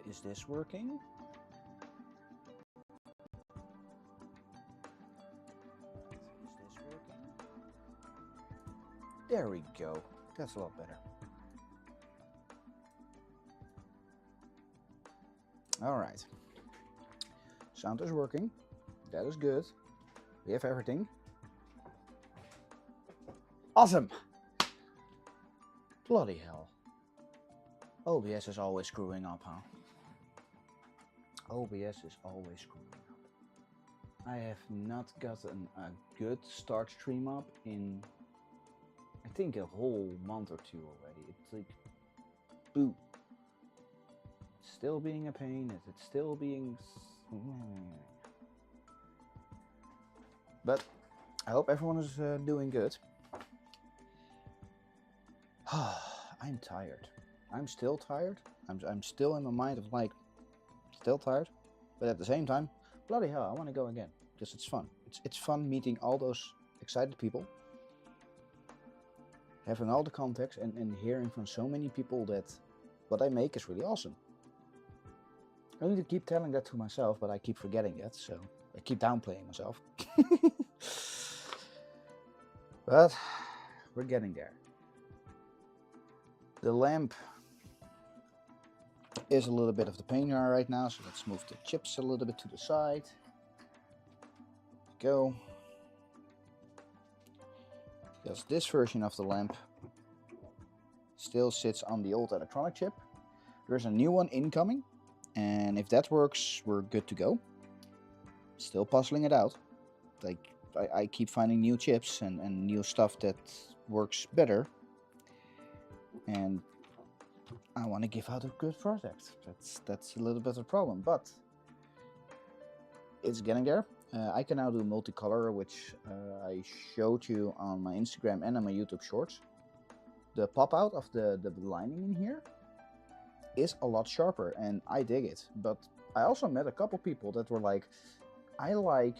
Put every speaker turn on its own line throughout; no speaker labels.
is this working? There we go. That's a lot better. All right. Sound is working. That is good. We have everything. Awesome. Bloody hell. OBS is always screwing up, huh? OBS is always screwing up. I have not gotten a good start stream up in, I think, a whole month or two already. It's like, boo. It's still being a pain. It's still being... But I hope everyone is doing good. I'm tired. I'm still tired. I'm still in my mind of like, still tired. But at the same time, bloody hell, I want to go again. Because it's fun. It's fun meeting all those excited people. Having all the contacts and hearing from so many people that what I make is really awesome. I need to keep telling that to myself, but I keep forgetting that, so I keep downplaying myself. But we're getting there. The lamp is a little bit of the pain right now, so let's move the chips a little bit to the side. Go. Because this version of the lamp still sits on the old electronic chip. There's a new one incoming, and if that works, we're good to go. Still puzzling it out. Like, I keep finding new chips and new stuff that works better. And I want to give out a good product. That's a little bit of a problem, but it's getting there. I can now do multicolor, which I showed you on my Instagram and on my YouTube shorts. The pop out of the lining in here is a lot sharper, and I dig it. But I also met a couple people that were like, I like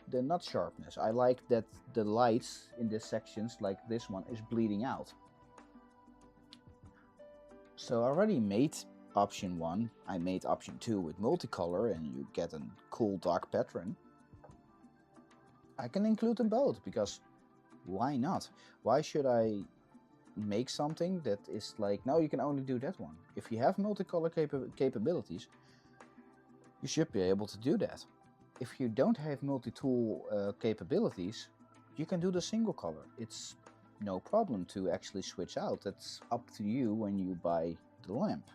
the nut sharpness. I like that the lights in these sections, like this one, is bleeding out. So I already made option 1. I made option 2 with multicolor, and you get a cool dark pattern. I can include them both, because why not? Why should I make something that is like, no, you can only do that one? If you have multicolor capabilities, you should be able to do that. If you don't have multi-tool capabilities, you can do the single color. It's no problem to actually switch out. It's up to you when you buy the lamp.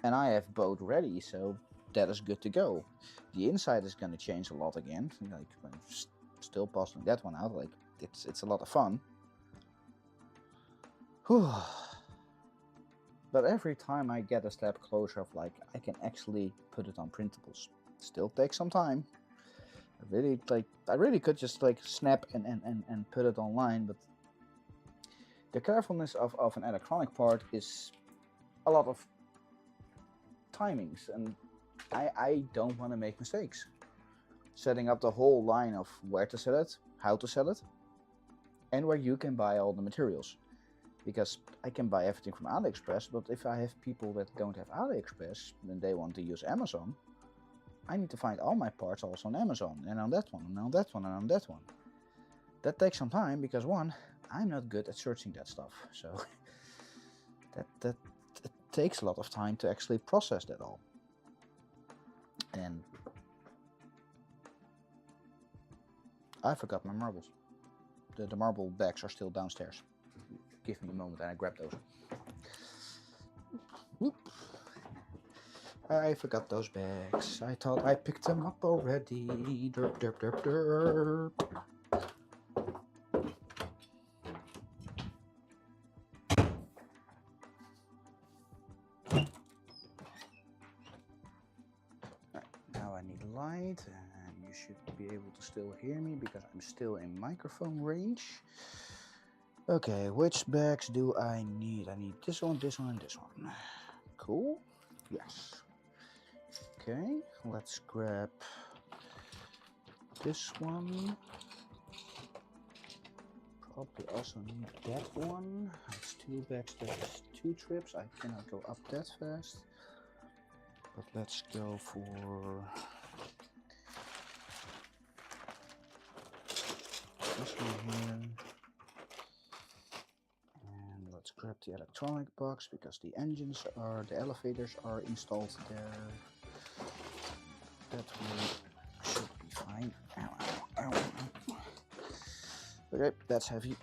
And I have both ready, so that is good to go. The inside is going to change a lot again. Like, I'm still puzzling that one out. Like, it's a lot of fun. Whew. But every time I get a step closer of like, I can actually put it on printables. Still takes some time. I really could just like snap and put it online, but the carefulness of an electronic part is a lot of timings, and I don't want to make mistakes. Setting up the whole line of where to sell it, how to sell it, and where you can buy all the materials. Because I can buy everything from AliExpress, but if I have people that don't have AliExpress and they want to use Amazon, I need to find all my parts also on Amazon, and on that one, and on that one, and on that one. That takes some time, because one, I'm not good at searching that stuff, so that it takes a lot of time to actually process that all. And I forgot my marbles. The marble bags are still downstairs. Give me a moment and I grab those. Whoop. I forgot those bags. I thought I picked them up already. Derp, derp, derp, derp. Right, now I need light, and you should be able to still hear me because I'm still in microphone range. Okay, which bags do I need? I need this one, this one, and this one. Cool. Yes. Okay, let's grab this one. Probably also need that one. That's 2 bags, that is few trips. I cannot go up that fast. But let's go for this one here. And let's grab the electronic box because the elevators are installed there. That way should be fine. Ow, ow, ow. Okay, that's heavy.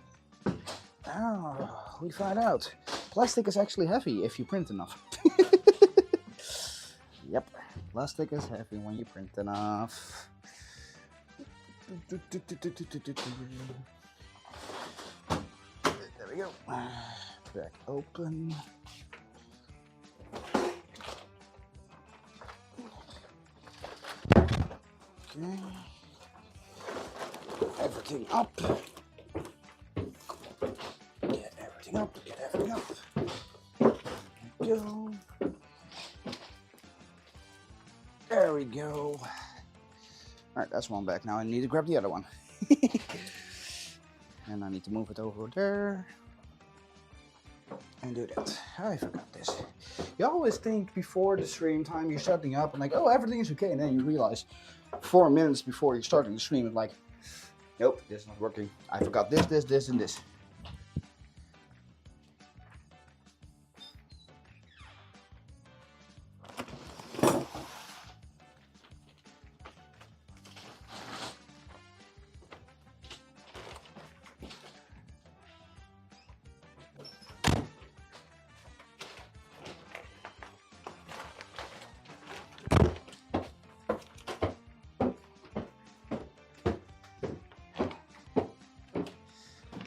Oh, we found out. Plastic is actually heavy if you print enough. Yep, plastic is heavy when you print enough. There we go. Back open. Okay. Everything up. Get everything up. Get everything up. There we go. There we go. Alright, that's one back. Now I need to grab the other one. And I need to move it over there. And do that. I forgot this. You always think before the stream time you're setting up and like, oh, everything is okay. And then you realize 4 minutes before you're starting the stream, it's like, nope, this is not working. I forgot this, and this.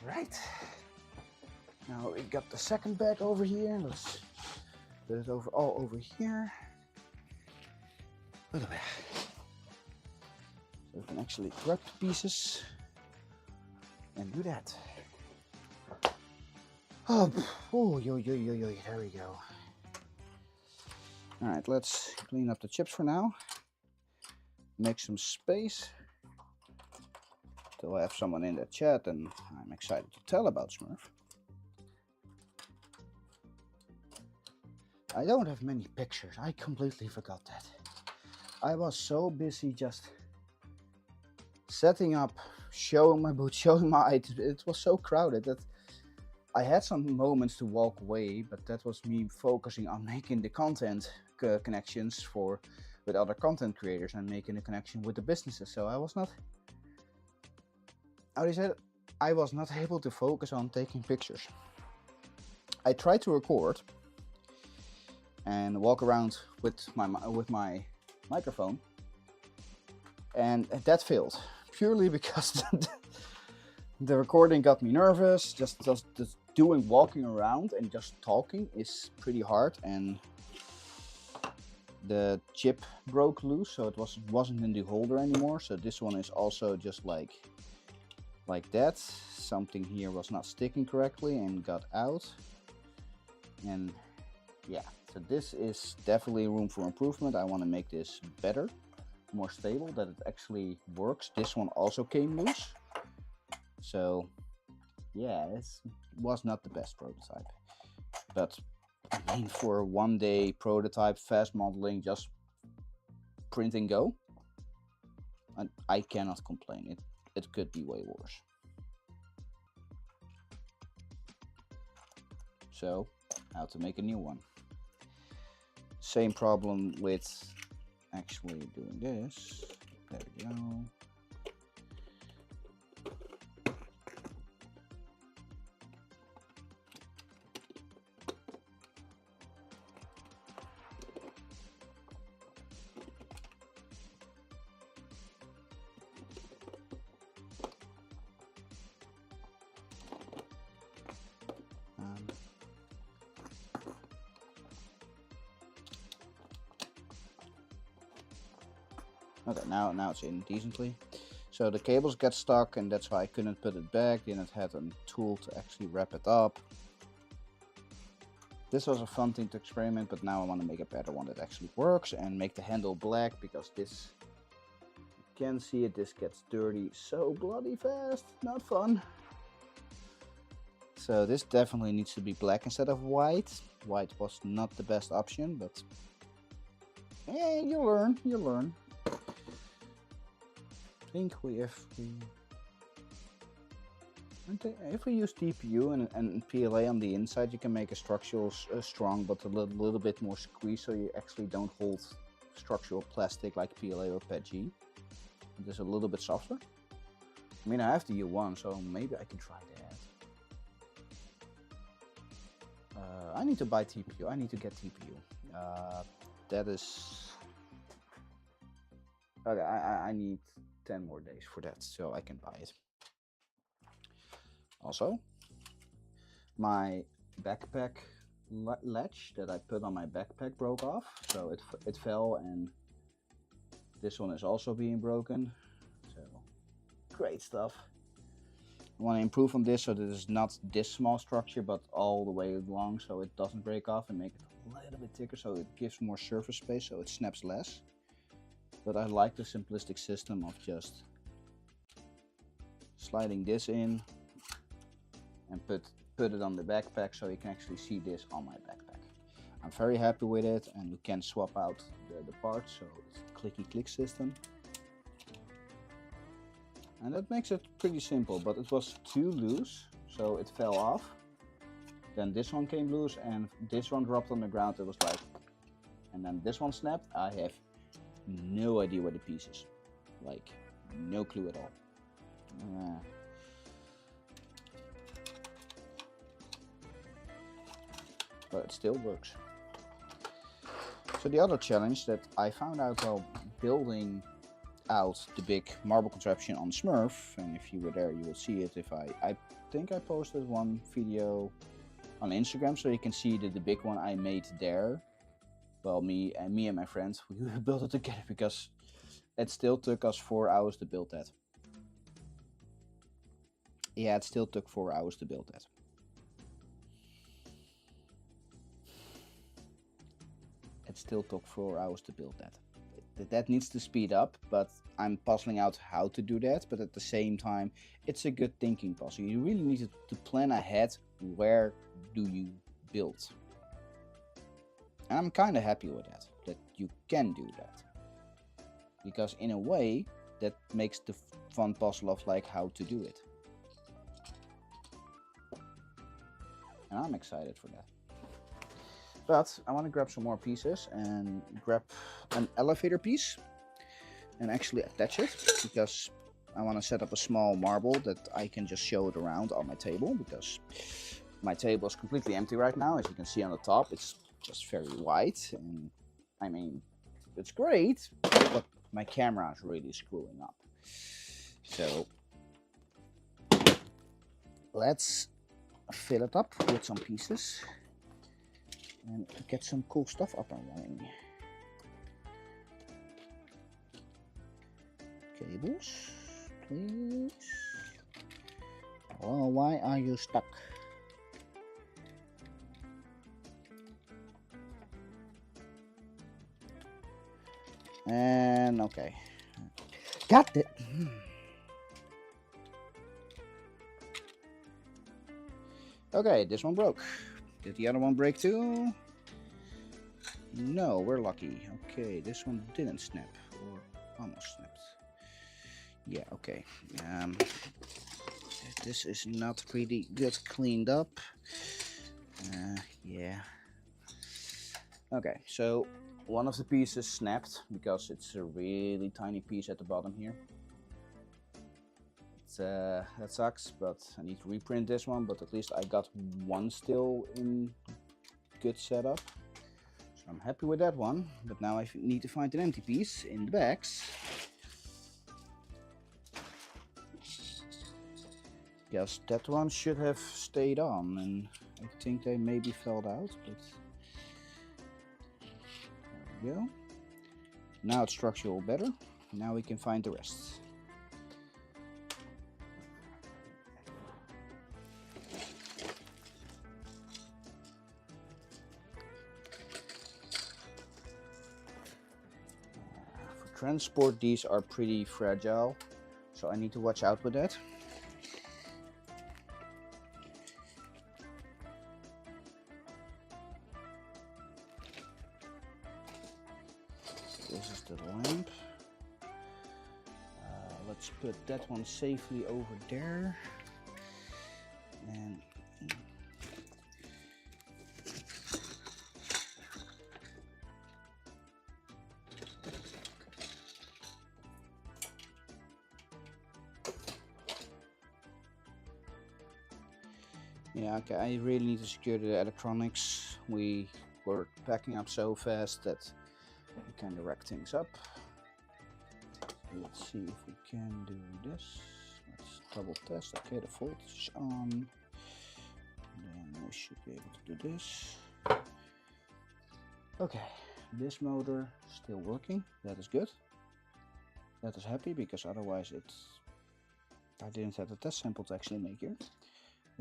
Right. Now we got the second bag over here. Let's put it all over here. Look at that. So we can actually grab the pieces and do that. Oh, yo, there we go. All right, let's clean up the chips for now. Make some space. Till I have someone in the chat and I'm excited to tell about Smurf. I don't have many pictures. I completely forgot that. I was so busy just setting up, showing my booth, showing my items. It was so crowded that I had some moments to walk away, but that was me focusing on making the content connections with other content creators and making a connection with the businesses. So I was not, how do you say it? I was not able to focus on taking pictures. I tried to record and walk around with my microphone, and that failed purely because the recording got me nervous. Just walking around and just talking is pretty hard, and the chip broke loose, so it wasn't in the holder anymore. So this one is also just like that. Something here was not sticking correctly and got out, and yeah, so this is definitely room for improvement. I want to make this better, more stable, that it actually works. This one also came loose, so yeah, it was not the best prototype, but I mean, for a one-day prototype, fast modeling, just print and go, and I cannot complain. It could be way worse. So, how to make a new one. Same problem with actually doing this. There we go. Okay, now it's in decently. So the cables got stuck, and that's why I couldn't put it back. Then it had a tool to actually wrap it up. This was a fun thing to experiment, but now I want to make a better one that actually works and make the handle black, because this, you can see it, this gets dirty so bloody fast. Not fun. So this definitely needs to be black instead of white. white was not the best option, but you learn, you learn. I think if we use TPU and PLA on the inside, you can make a structural strong but a little bit more squeeze, so you actually don't hold structural plastic like PLA or PETG. It is a little bit softer. I mean, I have the U1, so maybe I can try that. I need to buy TPU. I need to get TPU. That is... Okay, I need 10 more days for that, so I can buy it. Also, my backpack latch that I put on my backpack broke off, so it fell, and this one is also being broken. So great stuff. I want to improve on this so that it's not this small structure but all the way along, so it doesn't break off, and make it a little bit thicker so it gives more surface space, so it snaps less. But I like the simplistic system of just sliding this in and put it on the backpack, so you can actually see this on my backpack. I'm very happy with it, and you can swap out the parts, so it's a clicky click system. And that makes it pretty simple, but it was too loose, so it fell off. Then this one came loose, and this one dropped on the ground. It was like, and then this one snapped. I have no idea where the piece is, like no clue at all. But it still works. So the other challenge that I found out while building out the big marble contraption on SMRRF, and if you were there you will see it. If I think I posted one video on Instagram, so you can see the big one I made there. Well, me and my friends, we built it together because it still took us 4 hours to build that. Yeah, it still took 4 hours to build that. It still took 4 hours to build that. That needs to speed up, but I'm puzzling out how to do that. But at the same time, it's a good thinking puzzle. You really need to plan ahead. Where do you build? And I'm kind of happy with that you can do that. Because in a way, that makes the fun puzzle of like how to do it. And I'm excited for that. But I want to grab some more pieces and grab an elevator piece and actually attach it, because I want to set up a small marble that I can just show it around on my table, because my table is completely empty right now. As you can see on the top, it's just very white, and I mean, it's great, but my camera is really screwing up. So let's fill it up with some pieces and get some cool stuff up and running. Cables, please. Well, why are you stuck? And okay, got it. Okay, this one broke. Did the other one break too? No, we're lucky. Okay, this one didn't snap, or almost snapped. Yeah, okay. This is not pretty good cleaned up. Yeah. Okay, so one of the pieces snapped because it's a really tiny piece at the bottom here. That sucks, but I need to reprint this one, but at least I got one still in good setup. So I'm happy with that one, but now I need to find an empty piece in the bags. Yes, that one should have stayed on, and I think they maybe fell out, but there we go. Now it's structural better. Now we can find the rest. For transport, these are pretty fragile, so I need to watch out with that. this is the lamp. Let's put that one safely over there. And yeah, okay, I really need to secure the electronics. We were packing up so fast that we kind of wreck things up. Let's see if we can do this. Let's double test. Okay, the voltage is on. Then we should be able to do this. Okay, this motor still working. That is good. That is happy because otherwise I didn't have the test sample to actually make here.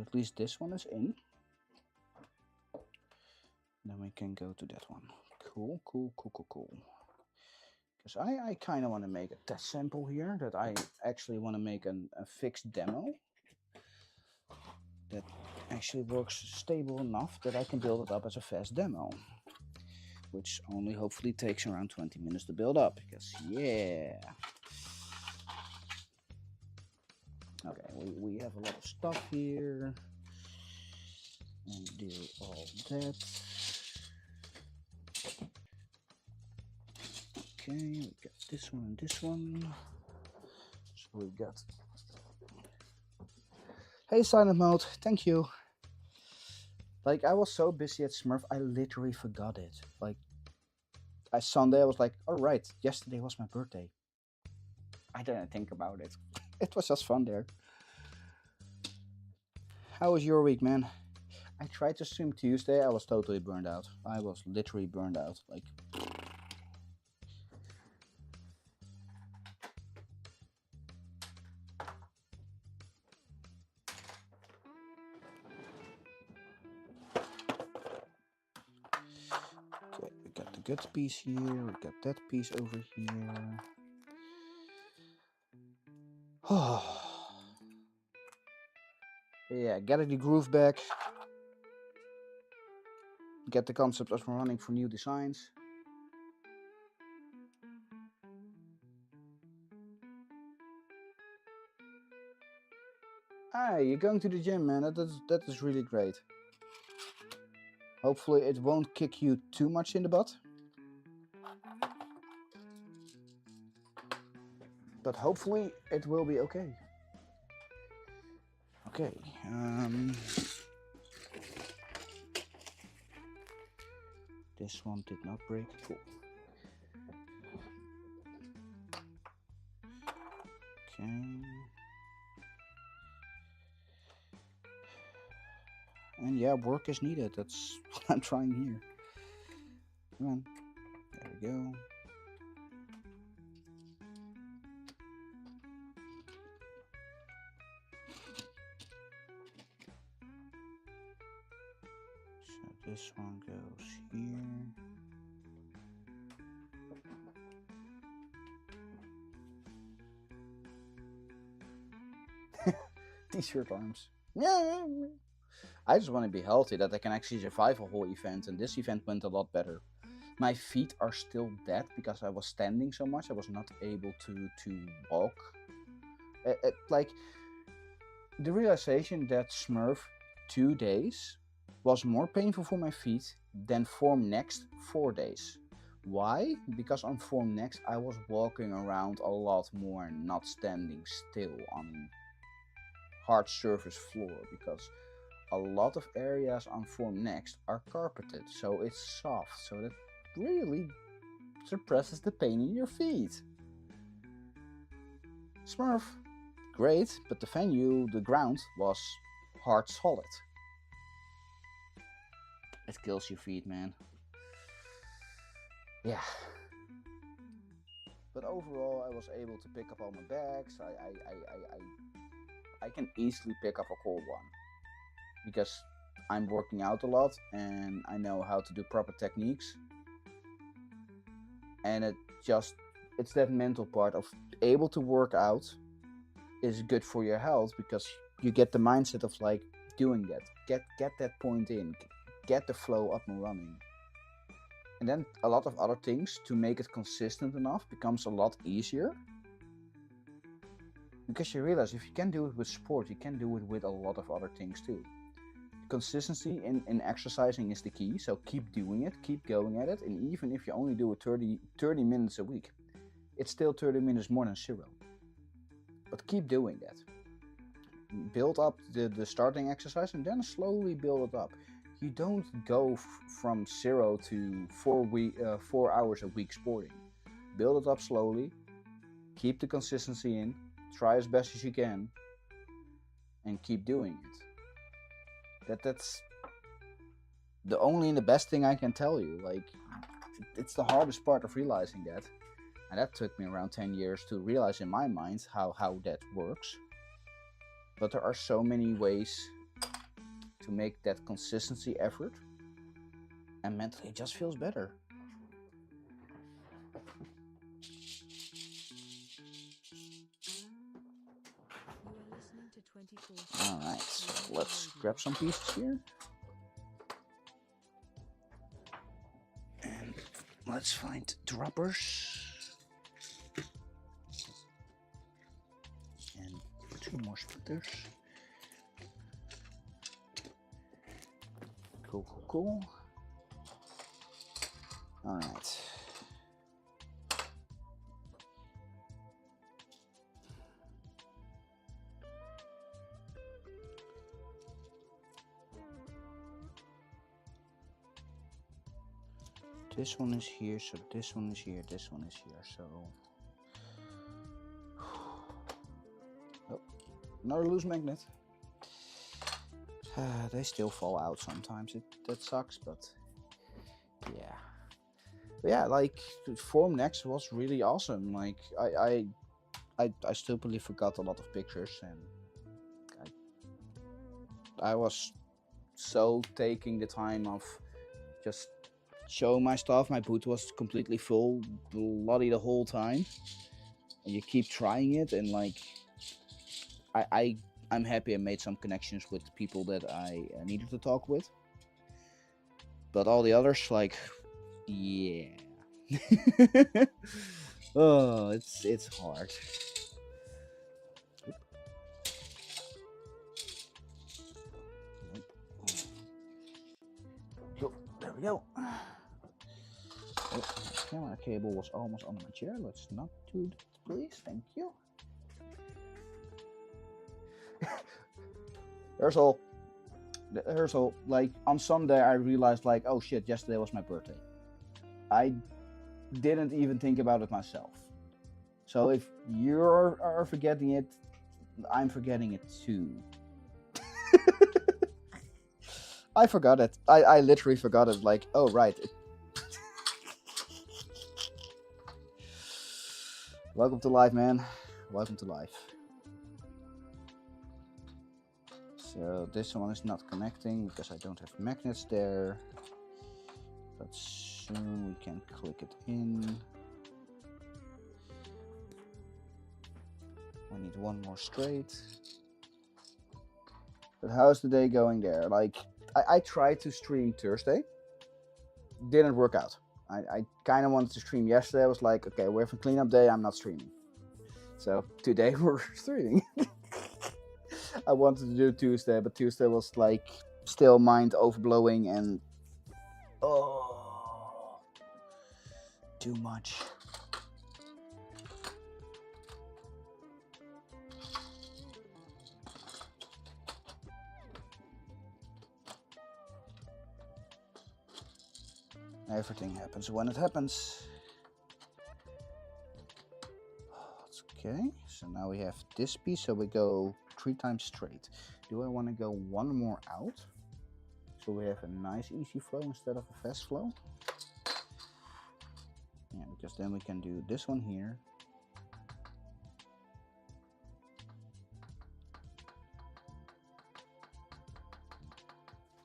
At least this one is in. Then we can go to that one. Cool, cool, cool, cool, cool. Because I kind of want to make a test sample here that I actually want to make a fixed demo that actually works stable enough that I can build it up as a fast demo, which only hopefully takes around 20 minutes to build up, because yeah. Okay, we have a lot of stuff here and do all that. Okay, we got this one and this one. So we got. Hey, silent mode, thank you. Like, I was so busy at Smurf, I literally forgot it. Like, Sunday, I was like, all right, yesterday was my birthday. I didn't think about it. It was just fun there. How was your week, man? I tried to stream Tuesday, I was totally burned out. I was literally burned out. Like, okay, we got the good piece here, we got that piece over here. Oh. Yeah, get the groove back. Get the concept up and running for new designs. Ah, you're going to the gym, man. That is really great. Hopefully it won't kick you too much in the butt. But hopefully it will be okay. Okay. This one did not break. Cool. Okay. And yeah, work is needed. That's what I'm trying here. Come on. There we go. So this one goes here. T-shirt arms. Yeah. I just want to be healthy, that I can actually survive a whole event, and this event went a lot better. My feet are still dead because I was standing so much. I was not able to walk. Like, the realization that Smurf 2 days was more painful for my feet than Form Next 4 days. Why? Because on Form Next I was walking around a lot more and not standing still on hard surface floor, because a lot of areas on Form Next are carpeted, so it's soft, so that really suppresses the pain in your feet. Smurf, great, but the venue, the ground, was hard solid. It kills your feet, man. Yeah. But overall, I was able to pick up all my bags. I can easily pick up a cold one, because I'm working out a lot and I know how to do proper techniques. And it's that mental part of able to work out is good for your health, because you get the mindset of like doing that. Get that point in. Get the flow up and running. And then a lot of other things to make it consistent enough becomes a lot easier. Because you realize if you can do it with sport, you can do it with a lot of other things too. Consistency in exercising is the key, so keep doing it, keep going at it, and even if you only do it 30 minutes a week, it's still 30 minutes more than 0. But keep doing that. Build up the starting exercise and then slowly build it up. You don't go from 0 to 4 hours a week sporting. Build it up slowly, keep the consistency in, try as best as you can, and keep doing it. That's the only and the best thing I can tell you. Like, it's the hardest part of realizing that. And that took me around 10 years to realize in my mind how that works. But there are so many ways to make that consistency effort, and mentally it just feels better. Alright, let's grab some pieces here. And let's find droppers. And 2 more splitters. Cool. Alright. This one is here, so this one is here, this one is here, so... Oh, another loose magnet. They still fall out sometimes, that sucks, but... Yeah. But yeah, like, Form Next was really awesome. Like, I stupidly forgot a lot of pictures, and... I was so taking the time of just show my stuff. My boot was completely full, bloody the whole time, and you keep trying it, and like I'm happy I made some connections with people that I needed to talk with, but all the others, like, yeah. Oh, it's hard. There we go. Oh, the camera cable was almost on my chair. Let's not do that, please. Thank you. Rehearsal. Like, on Sunday, I realized, like, oh shit, yesterday was my birthday. I didn't even think about it myself. So if you are forgetting it, I'm forgetting it too. I forgot it. I literally forgot it. Like, oh right. Welcome to life, man. Welcome to life. So this one is not connecting because I don't have magnets there. But soon we can click it in. We need one more straight. But how's the day going there? Like, I tried to stream Thursday. Didn't work out. I kind of wanted to stream yesterday. I was like, okay, we're having cleanup day. I'm not streaming. So today we're streaming. I wanted to do Tuesday, but Tuesday was like still mind overblowing and oh, too much. Everything happens when it happens. Okay, so now we have this piece, so we go 3 times straight. Do I want to go one more out? So we have a nice easy flow instead of a fast flow? Yeah, because then we can do this one here.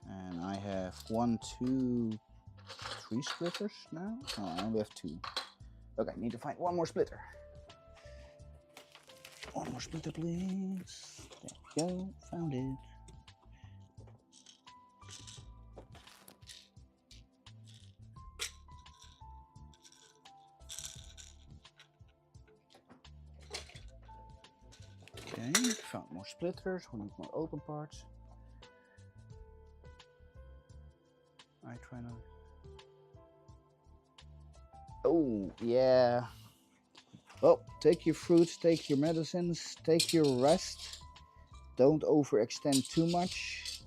And I have 1, 2, 3 splitters now? Oh, I only have 2. Okay, need to find one more splitter. One more splitter, please. There we go, found it. found more splitters. We need more open parts. I try not. Oh, yeah. Well, take your fruits, take your medicines, take your rest. Don't overextend too much.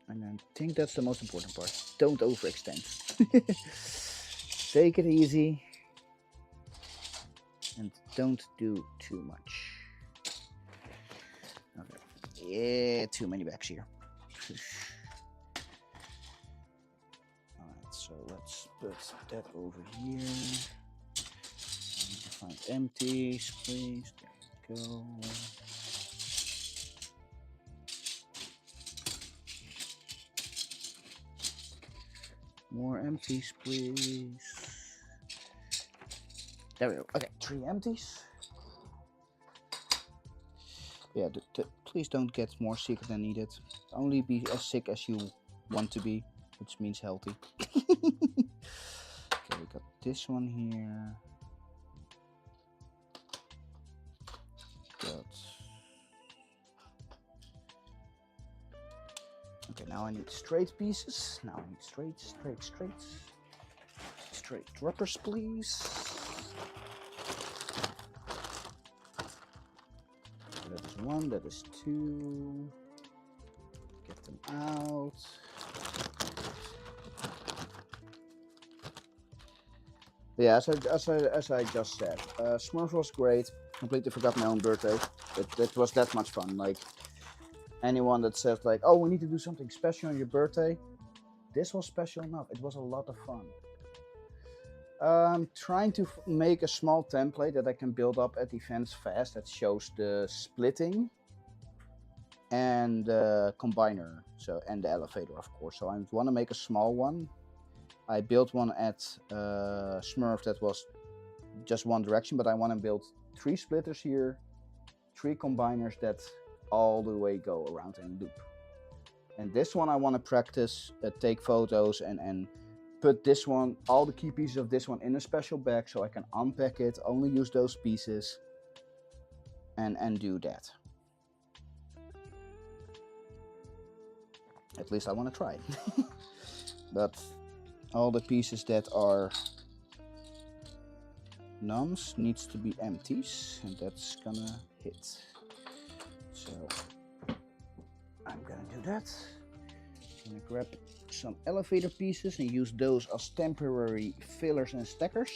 And I think that's the most important part. Don't overextend. Take it easy. And don't do too much. Okay. Yeah, too many bags here. Alright, so let's put that over here. I need to find empties, please. There we go. More empties, please. There we go. Okay, 3 empties. Yeah, please don't get more sick than needed. Only be as sick as you want to be, which means healthy. Okay, we got this one here. Got. Okay, now I need straight pieces. Now I need straight rubbers, please. That is 1, that is 2. Get them out. Yeah, as I just said, SMRRF was great. Completely forgot my own birthday. It was that much fun. Like, anyone that says like, oh, we need to do something special on your birthday, this was special enough. It was a lot of fun. I'm trying to make a small template that I can build up at events fast that shows the splitting and the combiner, so, and the elevator, of course. So I want to make a small one. I built one at SMRRF that was just one direction, but I want to build 3 splitters here, 3 combiners that all the way go around in loop. And this one I want to practice, take photos and put this one, all the key pieces of this one in a special bag so I can unpack it, only use those pieces and do that. At least I want to try. But all the pieces that are nuns needs to be empties, and that's gonna hit. So I'm gonna do that. I'm gonna grab some elevator pieces and use those as temporary fillers and stackers,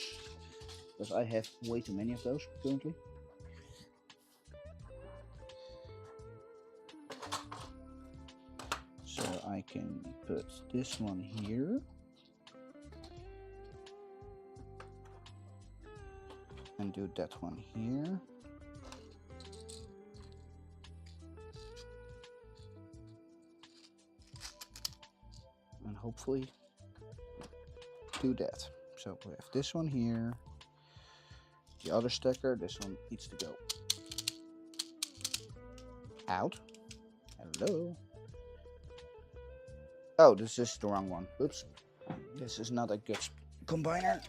because I have way too many of those currently. So I can put this one here. And do that one here. And hopefully do that. So we have this one here. The other stacker, this one needs to go out. Hello. Oh, this is the wrong one. Oops. This is not a good combiner.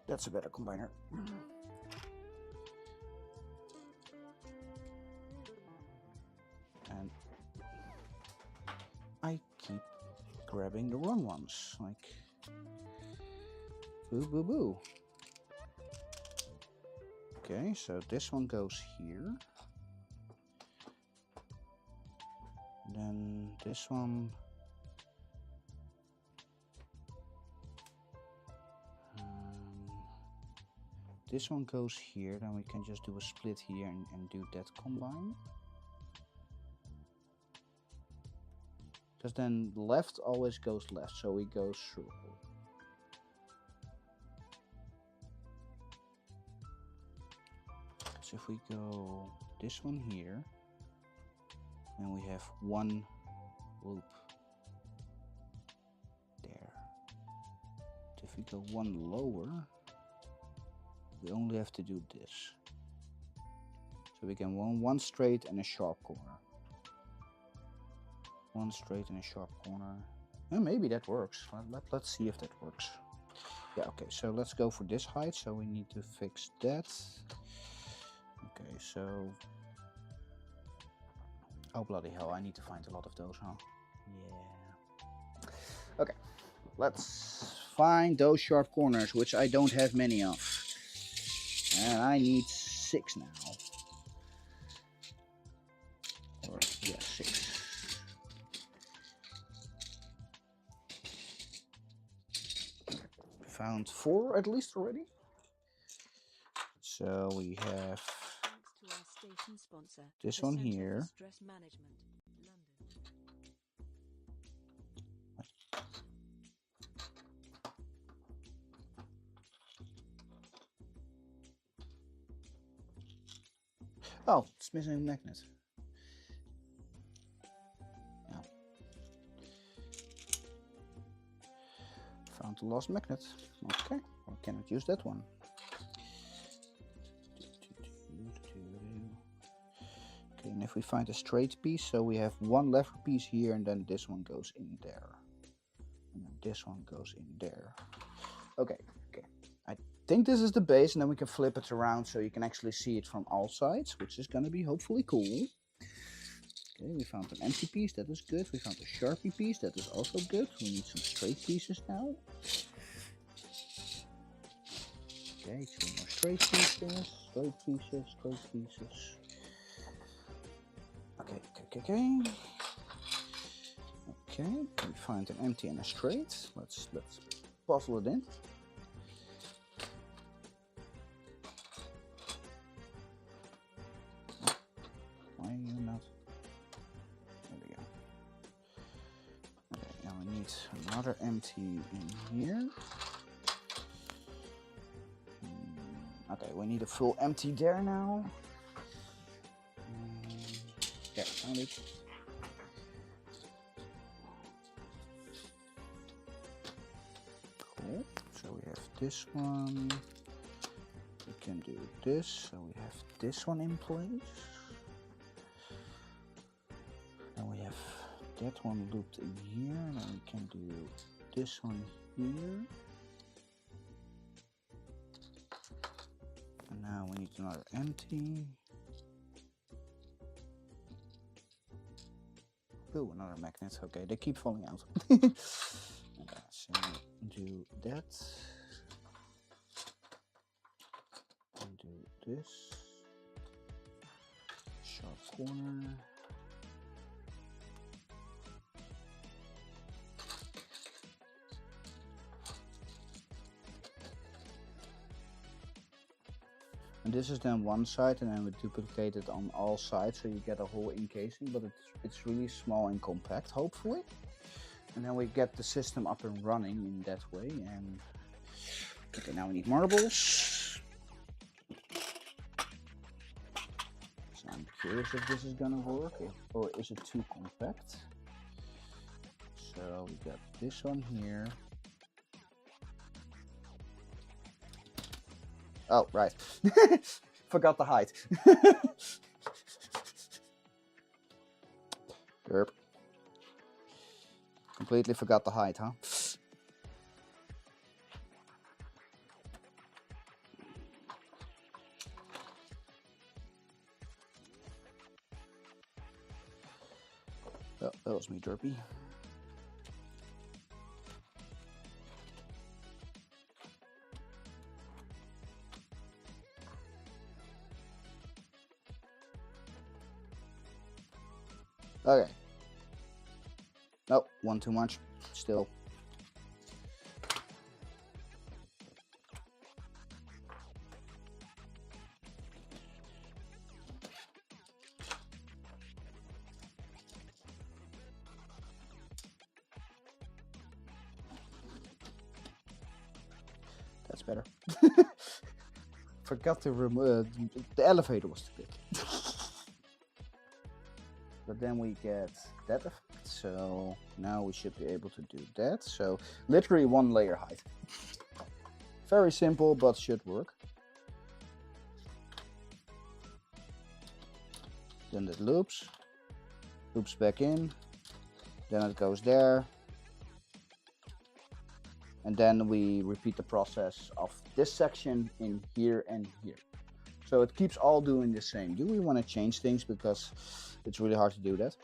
That's a better combiner. And I keep grabbing the wrong ones. Like, boo boo boo. Okay, so this one goes here. Then this one. This one goes here, then we can just do a split here and do that combine. Because then left always goes left, so it goes through. So if we go this one here, then we have one loop there. So if we go one lower, we only have to do this. So we can one straight and a sharp corner. One straight and a sharp corner. And maybe that works. Let's see if that works. Yeah, okay, so let's go for this height. So we need to fix that. Okay, so... Oh, bloody hell, I need to find a lot of those, huh? Yeah. Okay, let's find those sharp corners, which I don't have many of. And I need 6 now. Or, yeah, 6. Found 4 at least already. So we have
to our station sponsor,
this
the
one
Centre
here.
for Stress Management, London.
Oh, it's missing a magnet. Yeah. Found the lost magnet. Okay, I cannot use that one. Okay, and if we find a straight piece, so we have one lever piece here, and then this one goes in there. And then this one goes in there. Okay, okay. I think this is the base, and then we can flip it around so you can actually see it from all sides, which is gonna be hopefully cool. Okay, we found an empty piece, that is good. We found a Sharpie piece, that is also good. We need some straight pieces now. Okay, 2 more straight pieces, straight pieces, straight pieces. Okay, okay. Okay, we find an empty and a straight. Let's puzzle it in. Why are you not? There we go. Okay, now we need another empty in here. Okay, we need a full empty there now. Yeah, found it. Cool. So we have this one. We can do this. So we have this one in place. And we have that one looped in here. And then we can do this one here. And now we need another empty. Oh, another magnet. Okay, they keep falling out. Okay, so do that. And do this. Sharp corner. And this is then one side, and then we duplicate it on all sides, so you get a whole encasing, but it's really small and compact, hopefully. And then we get the system up and running in that way. And okay, now we need marbles. So I'm curious if this is gonna work, or is it too compact? So we got this one here. Oh, right. Forgot the height. Derp. Completely forgot the height, huh? Oh, that was me, Derpy. Okay. Nope, one too much. Still. That's better. Forgot to remove the elevator was too big. But then we get that effect, so now we should be able to do that. So literally one layer height. Very simple, but should work. Then it loops back in, then it goes there, And then we repeat the process of this section in here and here. So it keeps all doing the same. Do we want to change things because it's really hard to do that?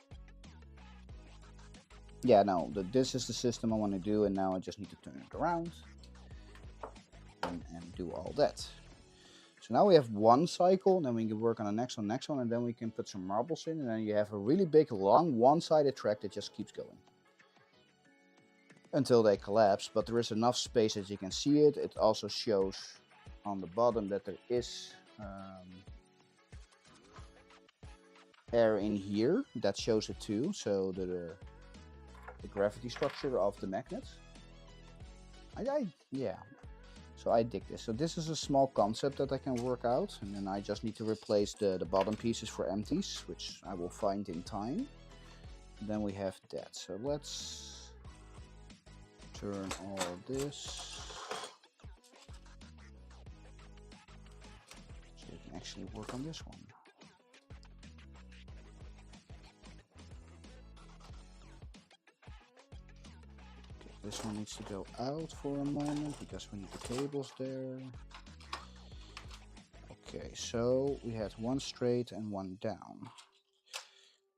Yeah, no, this is the system I want to do, and now I just need to turn it around and do all that. So now we have one cycle, then we can work on the next one, and then we can put some marbles in, and then you have a really big, long, one-sided track that just keeps going until they collapse. But there is enough space that you can see it. It also shows on the bottom that there is air in here. That shows it too. So the gravity structure of the magnets. Yeah. So I dig this. So this is a small concept that I can work out, and then I just need to replace the bottom pieces for empties, which I will find in time. And then we have that. So let's turn all this so we can actually work on this one. This one needs to go out for a moment because we need the cables there. Okay, so we had one straight and one down.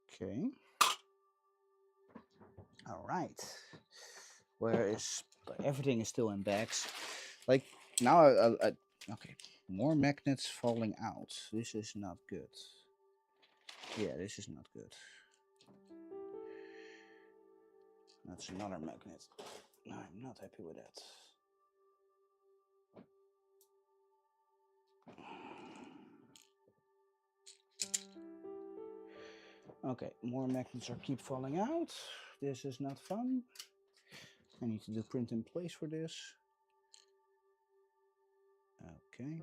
Okay. All right. Where is everything is still in bags? Like now, okay. More magnets falling out. This is not good. Yeah, this is not good. That's another magnet. I'm not happy with that. Okay, more magnets keep falling out. This is not fun. I need to do print in place for this. Okay.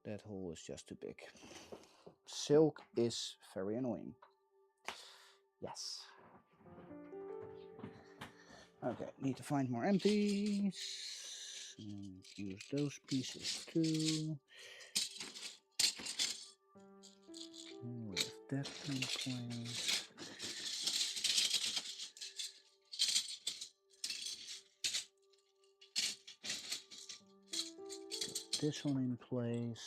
That hole is just too big. Silk is very annoying. Yes. Okay, need to find more empties. And use those pieces too. We have that in place. Get this one in place.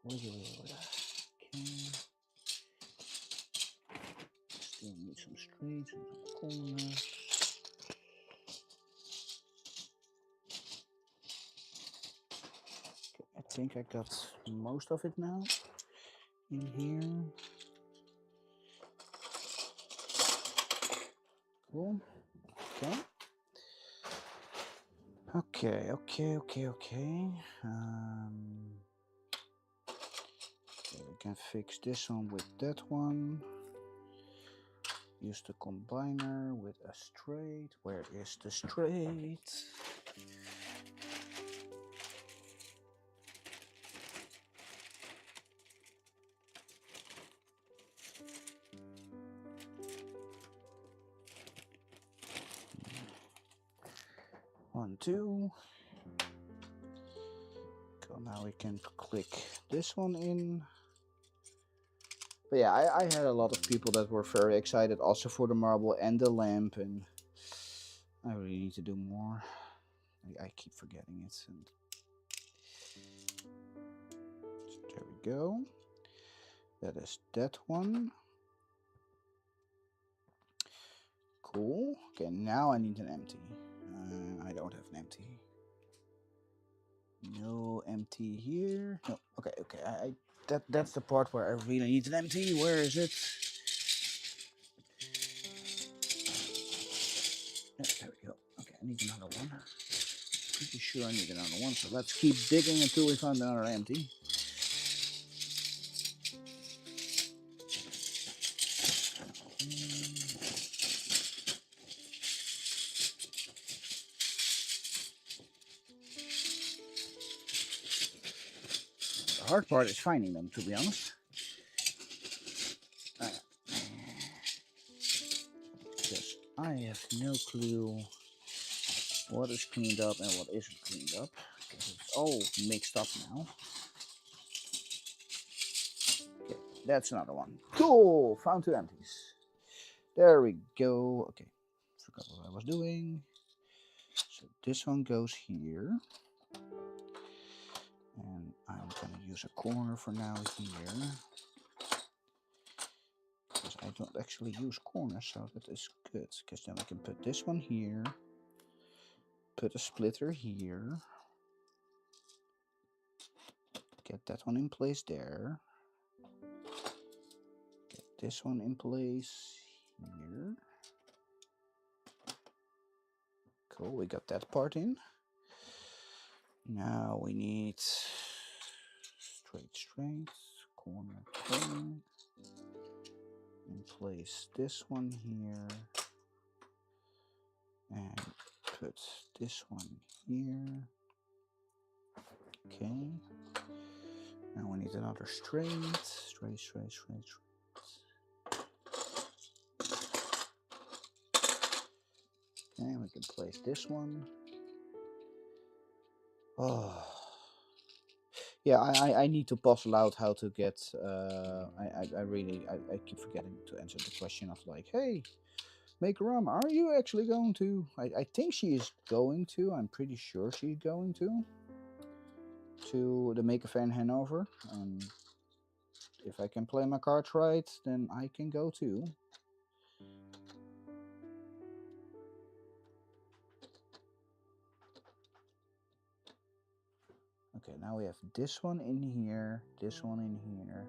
Okay. Still need some straights and some corners. Okay, I think I got most of it now in here. Cool. Okay. Okay. We can fix this one with that one. Use the combiner with a straight. Where is the straight? One, two. So now we can click this one in. But yeah, I had a lot of people that were very excited also for the marble and the lamp, and I really need to do more. I keep forgetting it. And there we go. That is that one. Cool. Okay, now I need an empty. I don't have an empty. No empty here. No. Okay. That's the part where I really need an empty. Where is it? There we go. Okay, I need another one. Pretty sure I need another one. So let's keep digging until we find another empty. The hard part is finding them, to be honest. Because I have no clue what is cleaned up and what isn't cleaned up. Because it's all mixed up now. Okay, that's another one. Cool! Found two empties. There we go. Okay, forgot what I was doing. So this one goes here. And I'm gonna use a corner for now here. Because I don't actually use corners, so that is good. Because then we can put this one here. Put a splitter here. Get that one in place there. Get this one in place here. Cool, we got that part in. Now we need straight, corner, corner. And place this one here. And put this one here. Okay. Now we need another straight. Okay, we can place this one. Oh. Yeah, I need to puzzle out how to get, I keep forgetting to answer the question of like, hey, make a rum, are you actually going to? I think she is going to, I'm pretty sure she's going to the Make a Fair in Hanover. And if I can play my cards right, then I can go too. Okay, now we have this one in here, this one in here,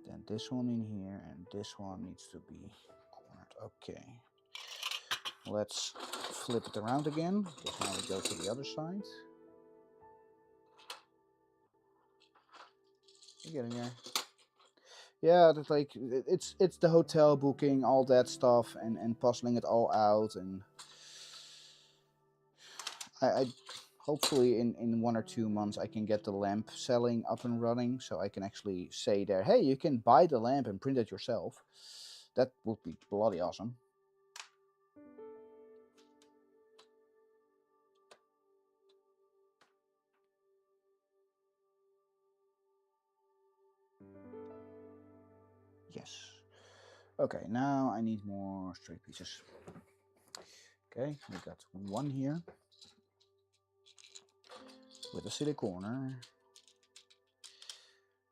then this one in here, and this one needs to be cornered. Okay. Let's flip it around again, because now we go to the other side. You're getting there. Yeah, that's like, it's the hotel booking, all that stuff, and puzzling it all out, and I hopefully in 1 or 2 months I can get the lamp selling up and running, so I can actually say there, hey, you can buy the lamp and print it yourself. That would be bloody awesome. Yes. Okay, now I need more straight pieces. Okay, we got one here with a silly corner.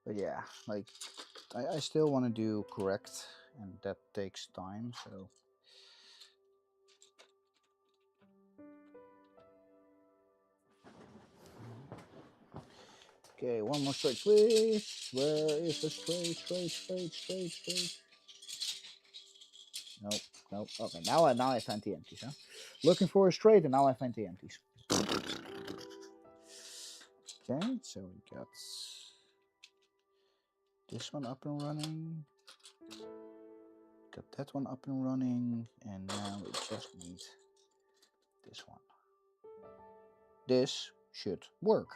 But yeah, like I still want to do correct, and that takes time, so. Okay, one more straight, please. Where is the straight? Nope, nope. Okay, now I find the empties, huh? Looking for a straight, and now I find the empties. Okay, so we got this one up and running. Got that one up and running, and now we just need this one. This should work.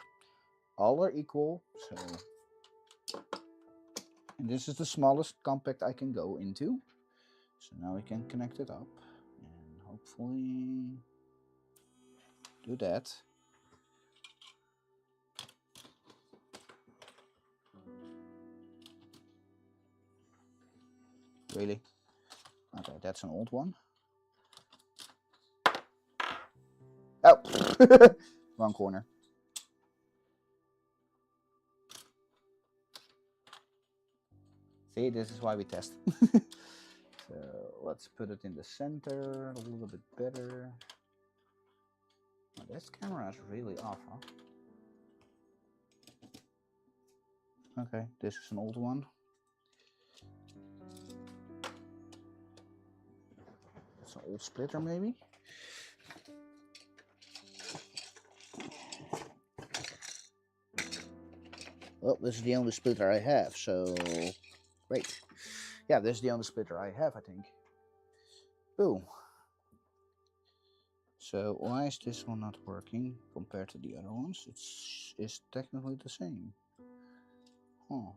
All are equal, so. And this is the smallest compact I can go into. So now we can connect it up and hopefully do that. Really? Okay, that's an old one. Oh, wrong corner. See, this is why we test. So let's put it in the center a little bit better. Oh, this camera is really off, huh? Okay, this is an old one. It's an old splitter, maybe. Well, this is the only splitter I have, so great. Yeah, this is the only splitter I have, I think. Boom. So why is this one not working compared to the other ones? It's technically the same. Huh.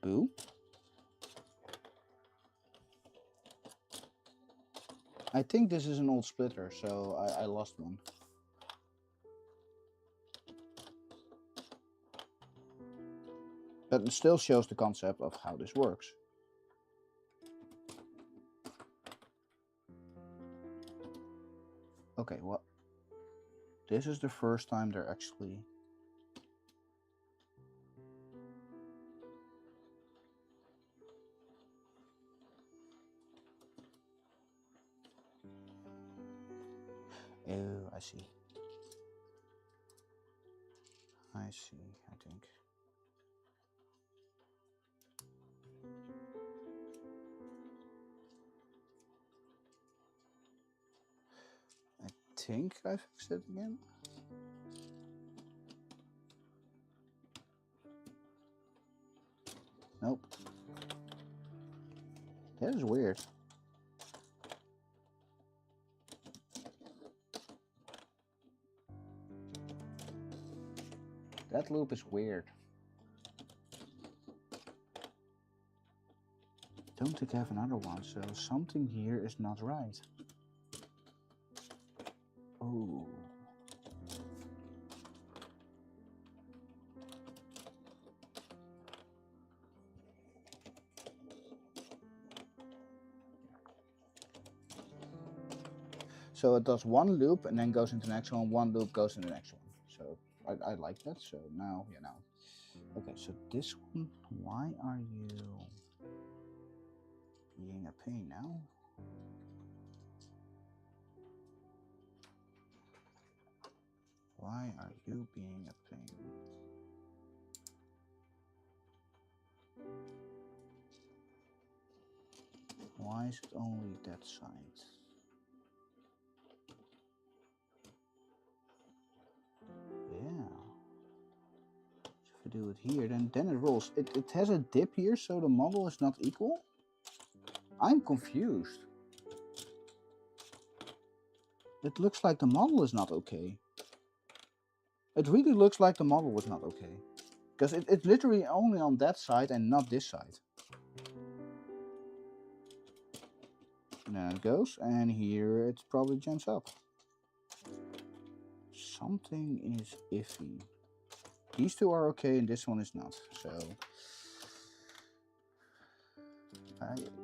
Boo. I think this is an old splitter, so I lost one. But it still shows the concept of how this works. Okay, what? This is the first time they're actually... Oh, I see. I see, I think. I think I fixed it again. Nope. That is weird. That loop is weird. Don't think I have another one, so something here is not right. Oh. So it does one loop and then goes into the next one loop goes into the next one. So I like that. So now, you know. Okay, so this one, why are you being a pain now? Why are you being a pain? Why is it only that side? Yeah. So if I do it here, then it rolls. It has a dip here, so the model is not equal. I'm confused. It looks like the model is not okay. It really looks like the model was not okay. Because it's literally only on that side and not this side. And then it goes, and here it probably jumps up. Something is iffy. These two are okay and this one is not. So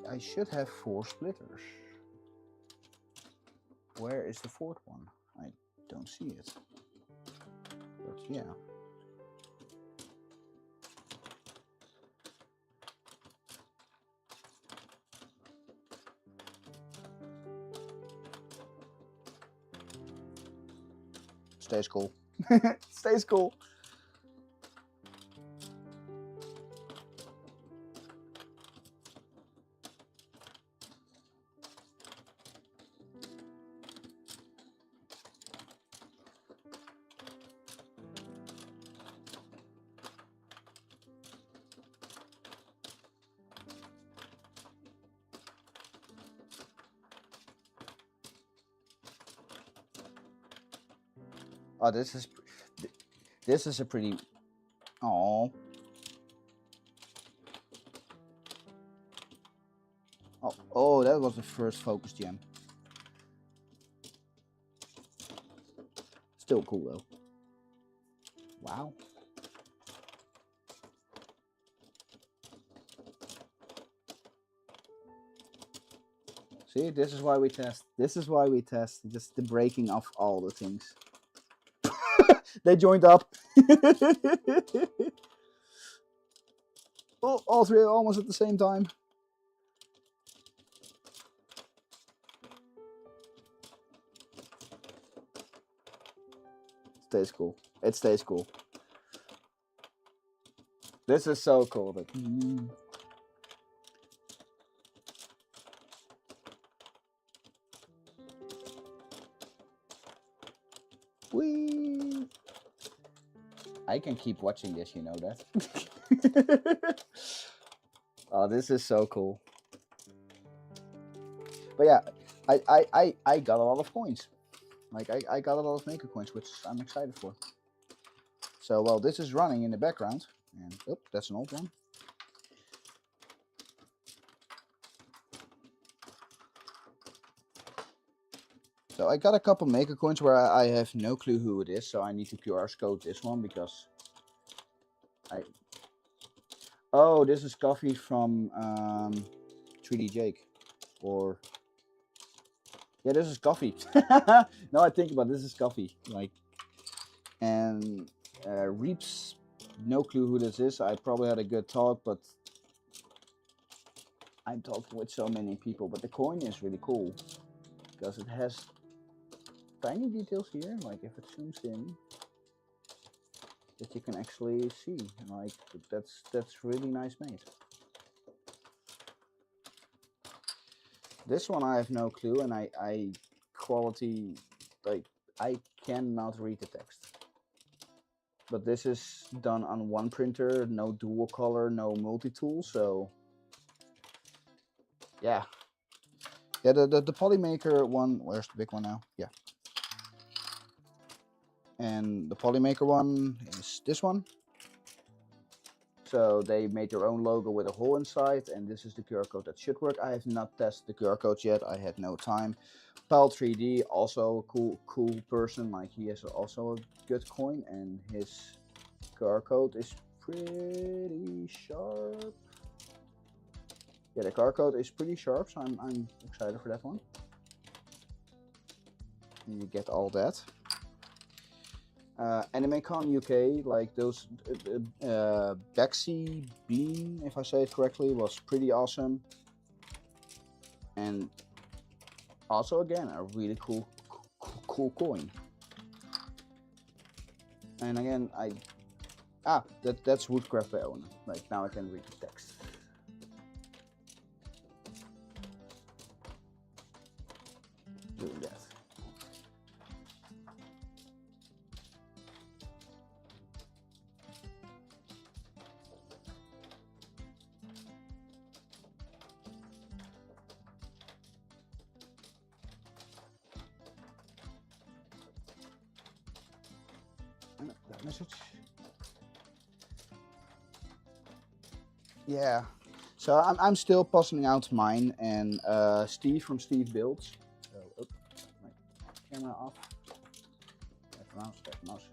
I should have 4 splitters. Where is the 4th one? I don't see it. But yeah. Stays cool. Stays cool. Oh, this is a pretty. Oh. Oh, that was the first focus gem. Still cool though. Wow. See, this is why we test. This is why we test. Just the breaking of all the things. They joined up. Oh, all 3 almost at the same time. Stays cool. It stays cool. This is so cool. That... Whee! I can keep watching this, you know that. Oh, this is so cool. But yeah, I got a lot of coins. Like I got a lot of maker coins, which I'm excited for. So while this is running in the background, and oh, that's an old one. So I got a couple maker coins where I have no clue who it is, so I need to QR code this one because oh, this is coffee from 3D Jake, or yeah, this is coffee. No, I think about it, this is coffee. Like, and Reaps, no clue who this is. I probably had a good talk, but I'm talking with so many people. But the coin is really cool because it has tiny details here. Like if it zooms in, that you can actually see. Like that's really nice made. This one I have no clue, and I quality, like I cannot read the text. But this is done on one printer, no dual color, no multi-tool, so yeah. Yeah, the Polymaker one, where's the big one now? Yeah. And the Polymaker one is this one. So they made their own logo with a hole inside, and this is the QR code that should work. I have not tested the QR codes yet, I had no time. Pal 3D, also a cool person, like he has also a good coin, and his QR code is pretty sharp. Yeah, the QR code is pretty sharp, so I'm excited for that one. And you get all that. AnimeCon UK, like those Bexy Bean, if I say it correctly, was pretty awesome. And also again, a really cool coin. And again, that's Woodcraft by owner. Like now I can read the text. Doing that. That message. Yeah. So I'm still puzzling out mine, and Steve from Steve Builds. So, my camera off. Mouse.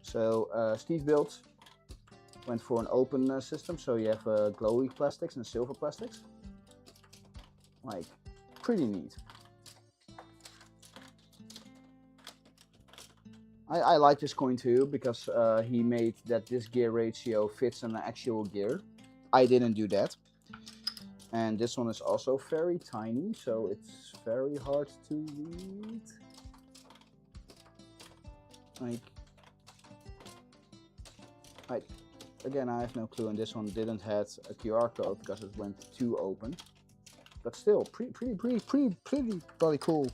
So Steve Builds went for an open system. So you have glowy plastics and silver plastics. Like, pretty neat. I like this coin too because he made that this gear ratio fits in the actual gear. I didn't do that. And this one is also very tiny, so it's very hard to read. Again, I have no clue, and this one didn't have a QR code because it went too open. But still, pretty bloody cool.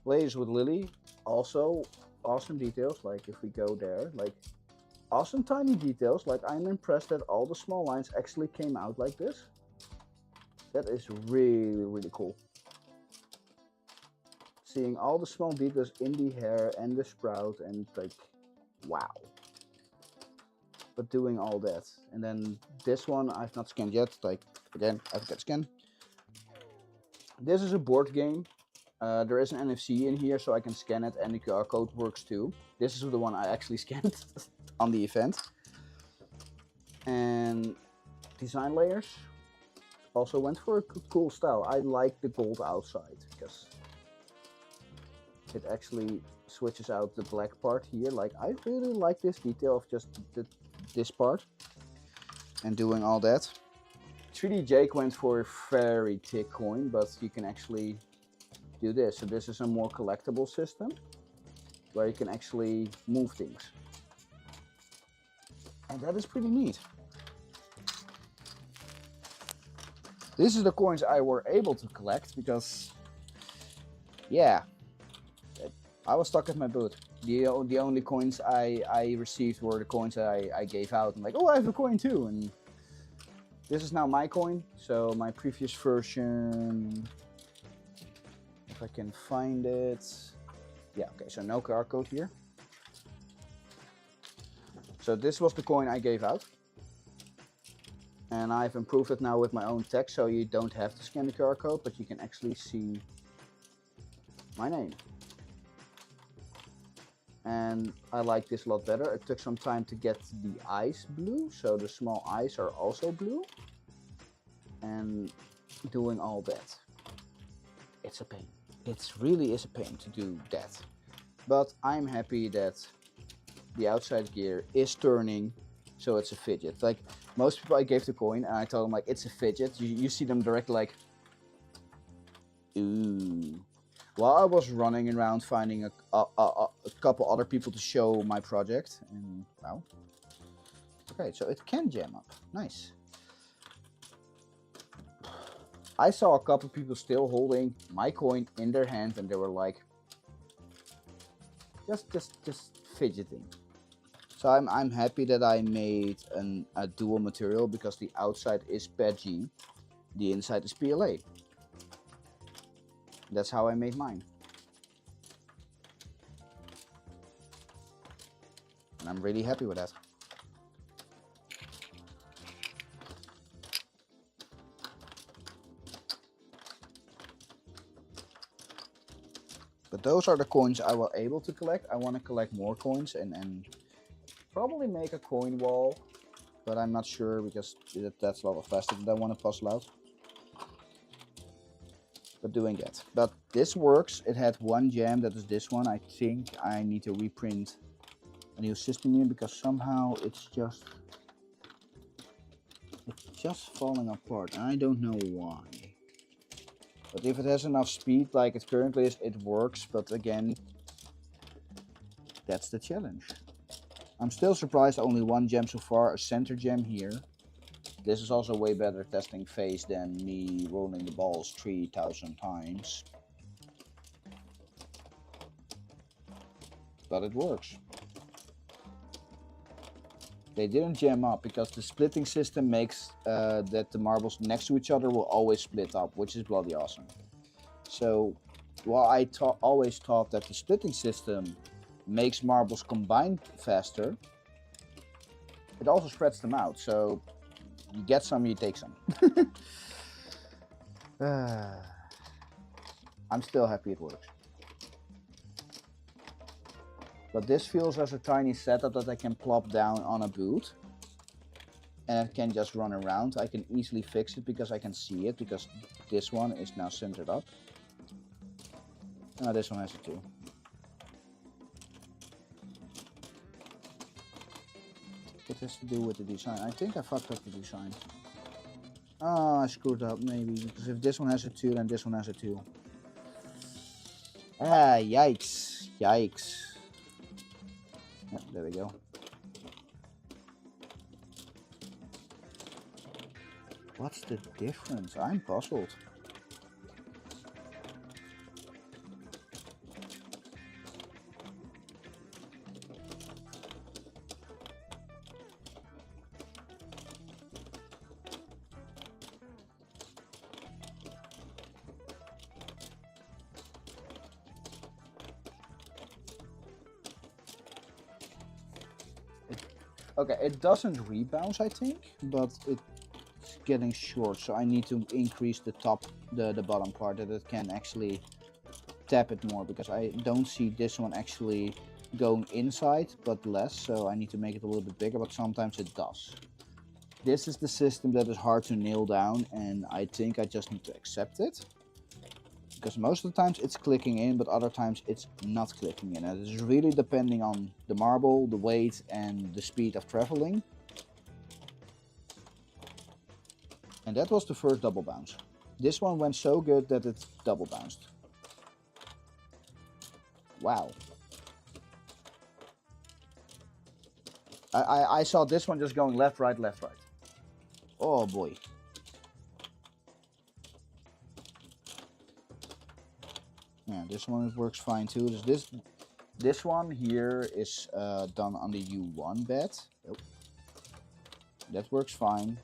Layers with Lily, also awesome details. Like if we go there, like awesome tiny details. Like I'm impressed that all the small lines actually came out like this. That is really cool. Seeing all the small details in the hair and the sprout, and like, wow. But doing all that, and then this one I've not scanned yet. Like again, I've got scanned. This is a board game. There is an NFC in here, so I can scan it, and the QR code works too. This is the one I actually scanned on the event. And design layers also went for a cool style. I like the gold outside because it actually switches out the black part here. Like I really like this detail of just this part and doing all that. 3D Jake went for a very thick coin, but you can actually do this. So this is a more collectible system where you can actually move things. And that is pretty neat. This is the coins I were able to collect because, yeah, I was stuck at my booth. The only coins I received were the coins that I gave out. I'm like, oh, I have a coin too. And this is now my coin. So my previous version, if I can find it. Yeah, okay, so no QR code here. So this was the coin I gave out. And I've improved it now with my own text, so you don't have to scan the QR code, but you can actually see my name. and I like this a lot better. It took some time to get the eyes blue, so the small eyes are also blue. And doing all that, it's a pain. It really is a pain to do that. But I'm happy that the outside gear is turning, so it's a fidget. Like most people I gave the coin and I told them like it's a fidget. You see them directly like, ooh. While I was running around finding a couple other people to show my project, and wow. Okay, so it can jam up. Nice. I saw a couple people still holding my coin in their hand, and they were like, just fidgeting. So I'm happy that I made a dual material, because the outside is PETG, the inside is PLA. That's how I made mine. And I'm really happy with that. But those are the coins I was able to collect. I want to collect more coins and probably make a coin wall. But I'm not sure, because that's a lot of plastic that I want to puzzle out. But doing that. But this works. It had one jam, that is this one. I think I need to reprint a new system here, because somehow it's just falling apart, and I don't know why. But if it has enough speed like it currently is, it works. But again, that's the challenge. I'm still surprised only one gem so far, a center gem here. This is also way better testing phase than me rolling the balls 3,000 times. But it works. They didn't jam up, because the splitting system makes that the marbles next to each other will always split up, which is bloody awesome. So while I always thought that the splitting system makes marbles combine faster, it also spreads them out. So you get some, you take some. I'm still happy it works. But this feels as a tiny setup that I can plop down on a boot. And it can just run around. I can easily fix it because I can see it, because this one is now centered up. No, this one has it too. It has to do with the design. I think I fucked up the design. Oh, I screwed up maybe, because if this one has a 2, then this one has a 2. Ah, yikes. Yikes. Yep, there we go. What's the difference? I'm puzzled. Okay, it doesn't rebound, I think, but it's getting short, so I need to increase the bottom part, that it can actually tap it more, because I don't see this one actually going inside, but less, so I need to make it a little bit bigger, but sometimes it does. This is the system that is hard to nail down, and I think I just need to accept it. Because most of the times it's clicking in, but other times it's not clicking in. And it is really depending on the marble, the weight, and the speed of traveling. And that was the first double bounce. This one went so good that it double bounced. Wow. I saw this one just going left, right, left, right. Oh boy. Yeah, this one works fine too. This one here is done on the U1 bed. Oh. That works fine.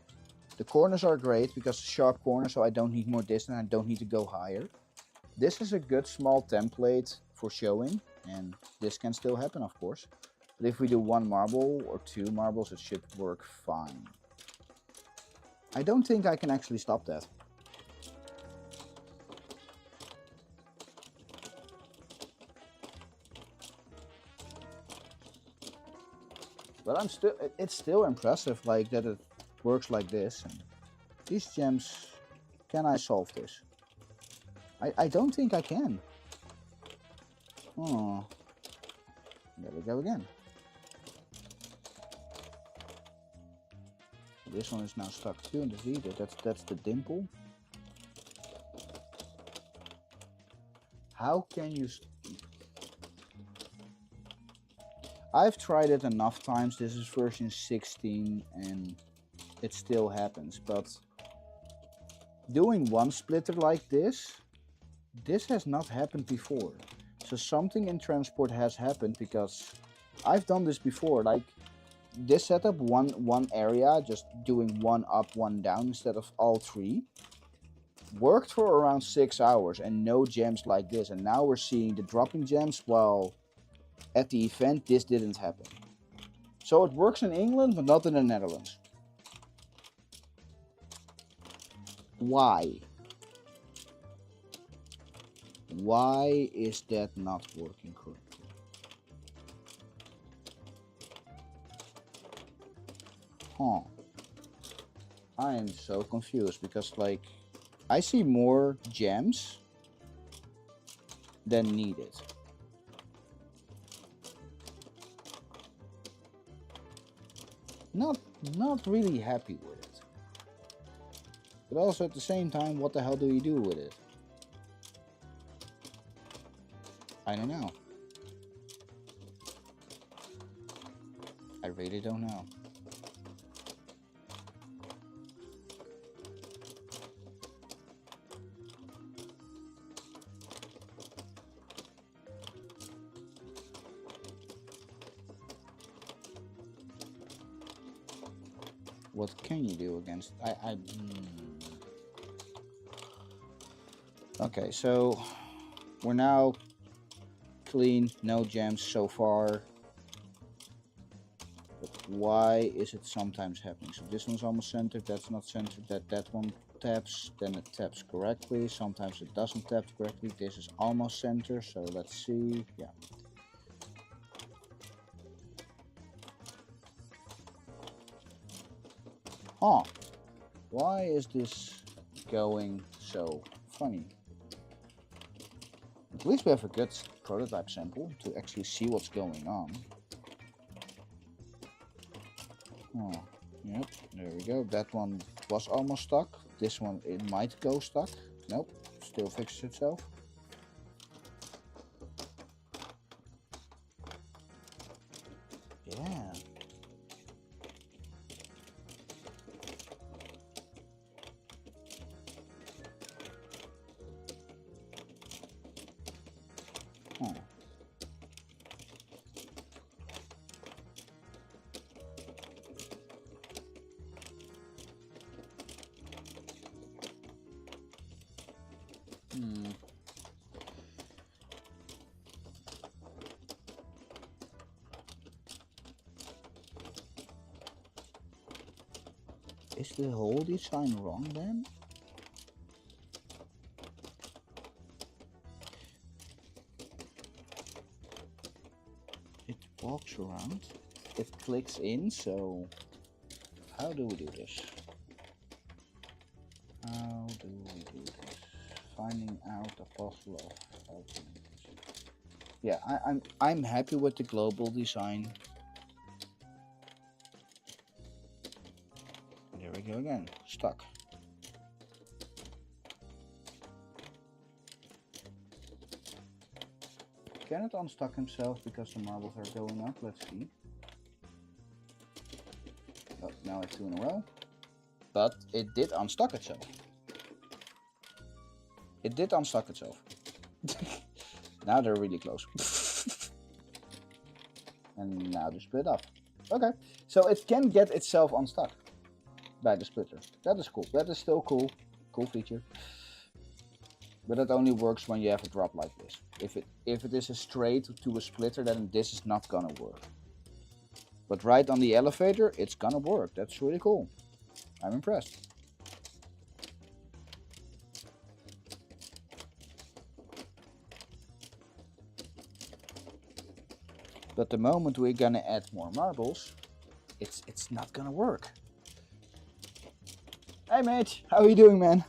The corners are great because sharp corners, so I don't need more distance. I don't need to go higher. This is a good small template for showing, and this can still happen, of course. But if we do 1 marble or 2 marbles, it should work fine. I don't think I can actually stop that. But it's still impressive, like, that it works like this. And these gems, can I solve this? I don't think I can. Oh, there we go again. This one is now stuck too in the V. That's the dimple. How can you? I've tried it enough times. This is version 16 and it still happens. But doing one splitter like this has not happened before. So something in transport has happened, because I've done this before. Like this setup, one area, just doing one up, one down instead of all three, worked for around 6 hours and no gems like this. And now we're seeing the dropping gems, while at the event this didn't happen. So it works in England but not in the Netherlands. Why? Why is that not working correctly? Huh. I am so confused, because like I see more gems than needed. Not really happy with it. But also at the same time, what the hell do you do with it? I don't know. I really don't know. What can you do against? Okay, so we're now clean, no gems so far. But why is it sometimes happening? So this one's almost centered, that's not centered, that one taps, then it taps correctly. Sometimes it doesn't tap correctly. This is almost centered, so let's see. Yeah. Huh. Why is this going so funny? At least we have a good prototype sample to actually see what's going on. Oh, yep, there we go. That one was almost stuck. This one, it might go stuck. Nope, still fixes itself. Yeah. Huh. Is the whole design wrong then? It walks around, it clicks in, so how do we do this? How do we do this? Finding out the puzzle of opening this. Yeah, I'm happy with the global design. There we go again, stuck. Can it unstuck himself because the marbles are going up? Let's see. Oh, now it's 2 in a row. But it did unstuck itself. It did unstuck itself. Now they're really close. And now they split up. Okay, so it can get itself unstuck by the splitter. That is cool. That is still cool. Cool feature. But it only works when you have a drop like this. If it is a straight to a splitter, then this is not gonna work. But right on the elevator, it's gonna work. That's really cool. I'm impressed. But the moment we're gonna add more marbles, it's not gonna work. Hey mate, how are you doing, man?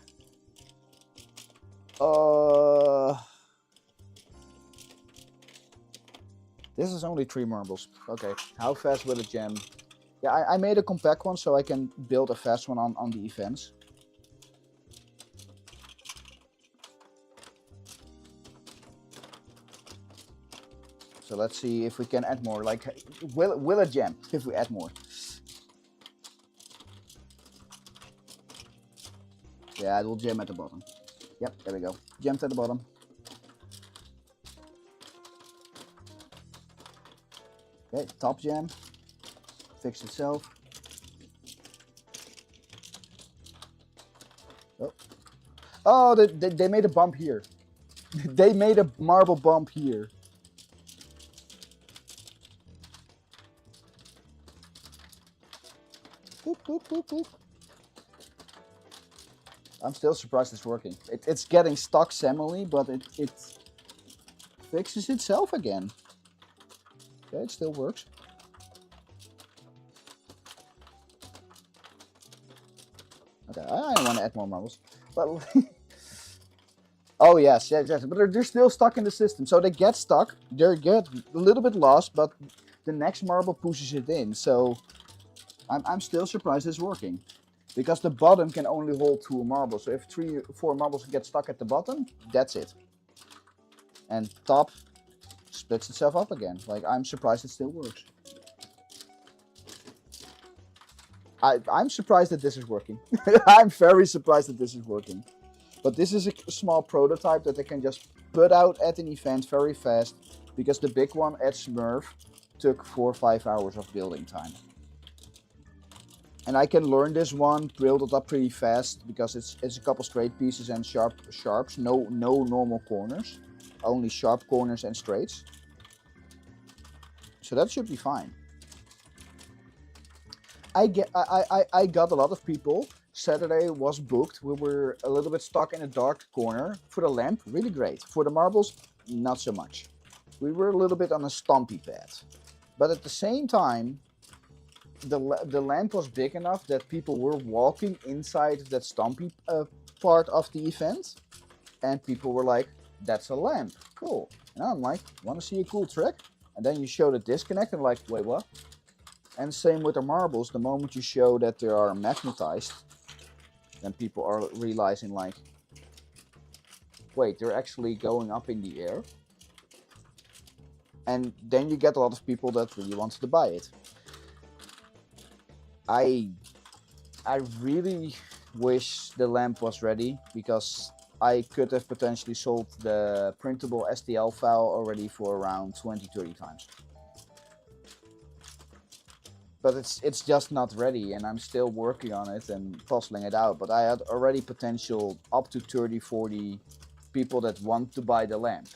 This is only 3 marbles. Okay, how fast will it jam? Yeah, I made a compact one so I can build a fast one on the events. So let's see if we can add more. Like, will it jam if we add more? Yeah, it will jam at the bottom. Yep, there we go. Jammed at the bottom. Okay, top jam. Fixed itself. Oh, oh they made a bump here. They made a marble bump here. Boop, boop, boop, boop. I'm still surprised it's working. It's getting stuck semi, but it fixes itself again. Okay, it still works. Okay, I want to add more marbles. But oh yes, yes, but they're still stuck in the system. So they get stuck, they get a little bit lost, but the next marble pushes it in. So I'm still surprised it's working. Because the bottom can only hold 2 marbles. So if 3 or 4 marbles get stuck at the bottom, that's it. And top splits itself up again. Like, I'm surprised it still works. I'm surprised that this is working. I'm very surprised that this is working. But this is a small prototype that they can just put out at an event very fast. Because the big one at SMRRF took 4 or 5 hours of building time. And I can learn this one, build it up pretty fast, because it's a couple straight pieces and sharps, no normal corners, only sharp corners and straights. So that should be fine. I got a lot of people. Saturday was booked. We were a little bit stuck in a dark corner. For the lamp, really great. For the marbles, not so much. We were a little bit on a stompy pad. But at the same time, the lamp was big enough that people were walking inside that stompy part of the event, and people were like, that's a lamp, cool. And I'm like, want to see a cool trick? And then you show the disconnect and like, wait, what? And same with the marbles. The moment you show that they are magnetized, then people are realizing like, wait, they're actually going up in the air. And then you get a lot of people that really wanted to buy it. I really wish the lamp was ready, because I could have potentially sold the printable STL file already for around 20-30 times. But it's just not ready, and I'm still working on it and puzzling it out. But I had already potential up to 30-40 people that want to buy the lamp.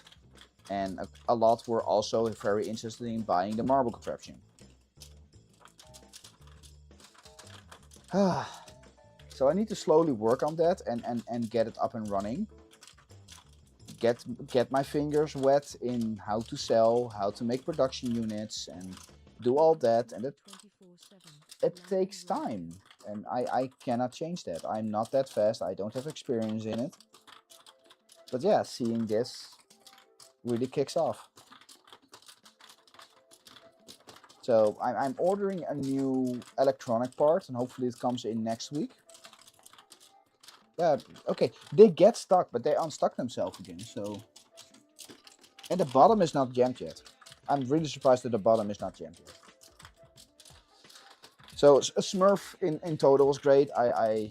And a lot were also very interested in buying the marble contraption. So I need to slowly work on that and get it up and running. Get my fingers wet in how to sell, how to make production units, and do all that. And it takes time, and I cannot change that. I'm not that fast. I don't have experience in it. But yeah, seeing this really kicks off. So I'm ordering a new electronic part, and hopefully it comes in next week. Yeah, okay, they get stuck, but they unstuck themselves again, so... And the bottom is not jammed yet. I'm really surprised that the bottom is not jammed yet. So a Smurf in total was great. I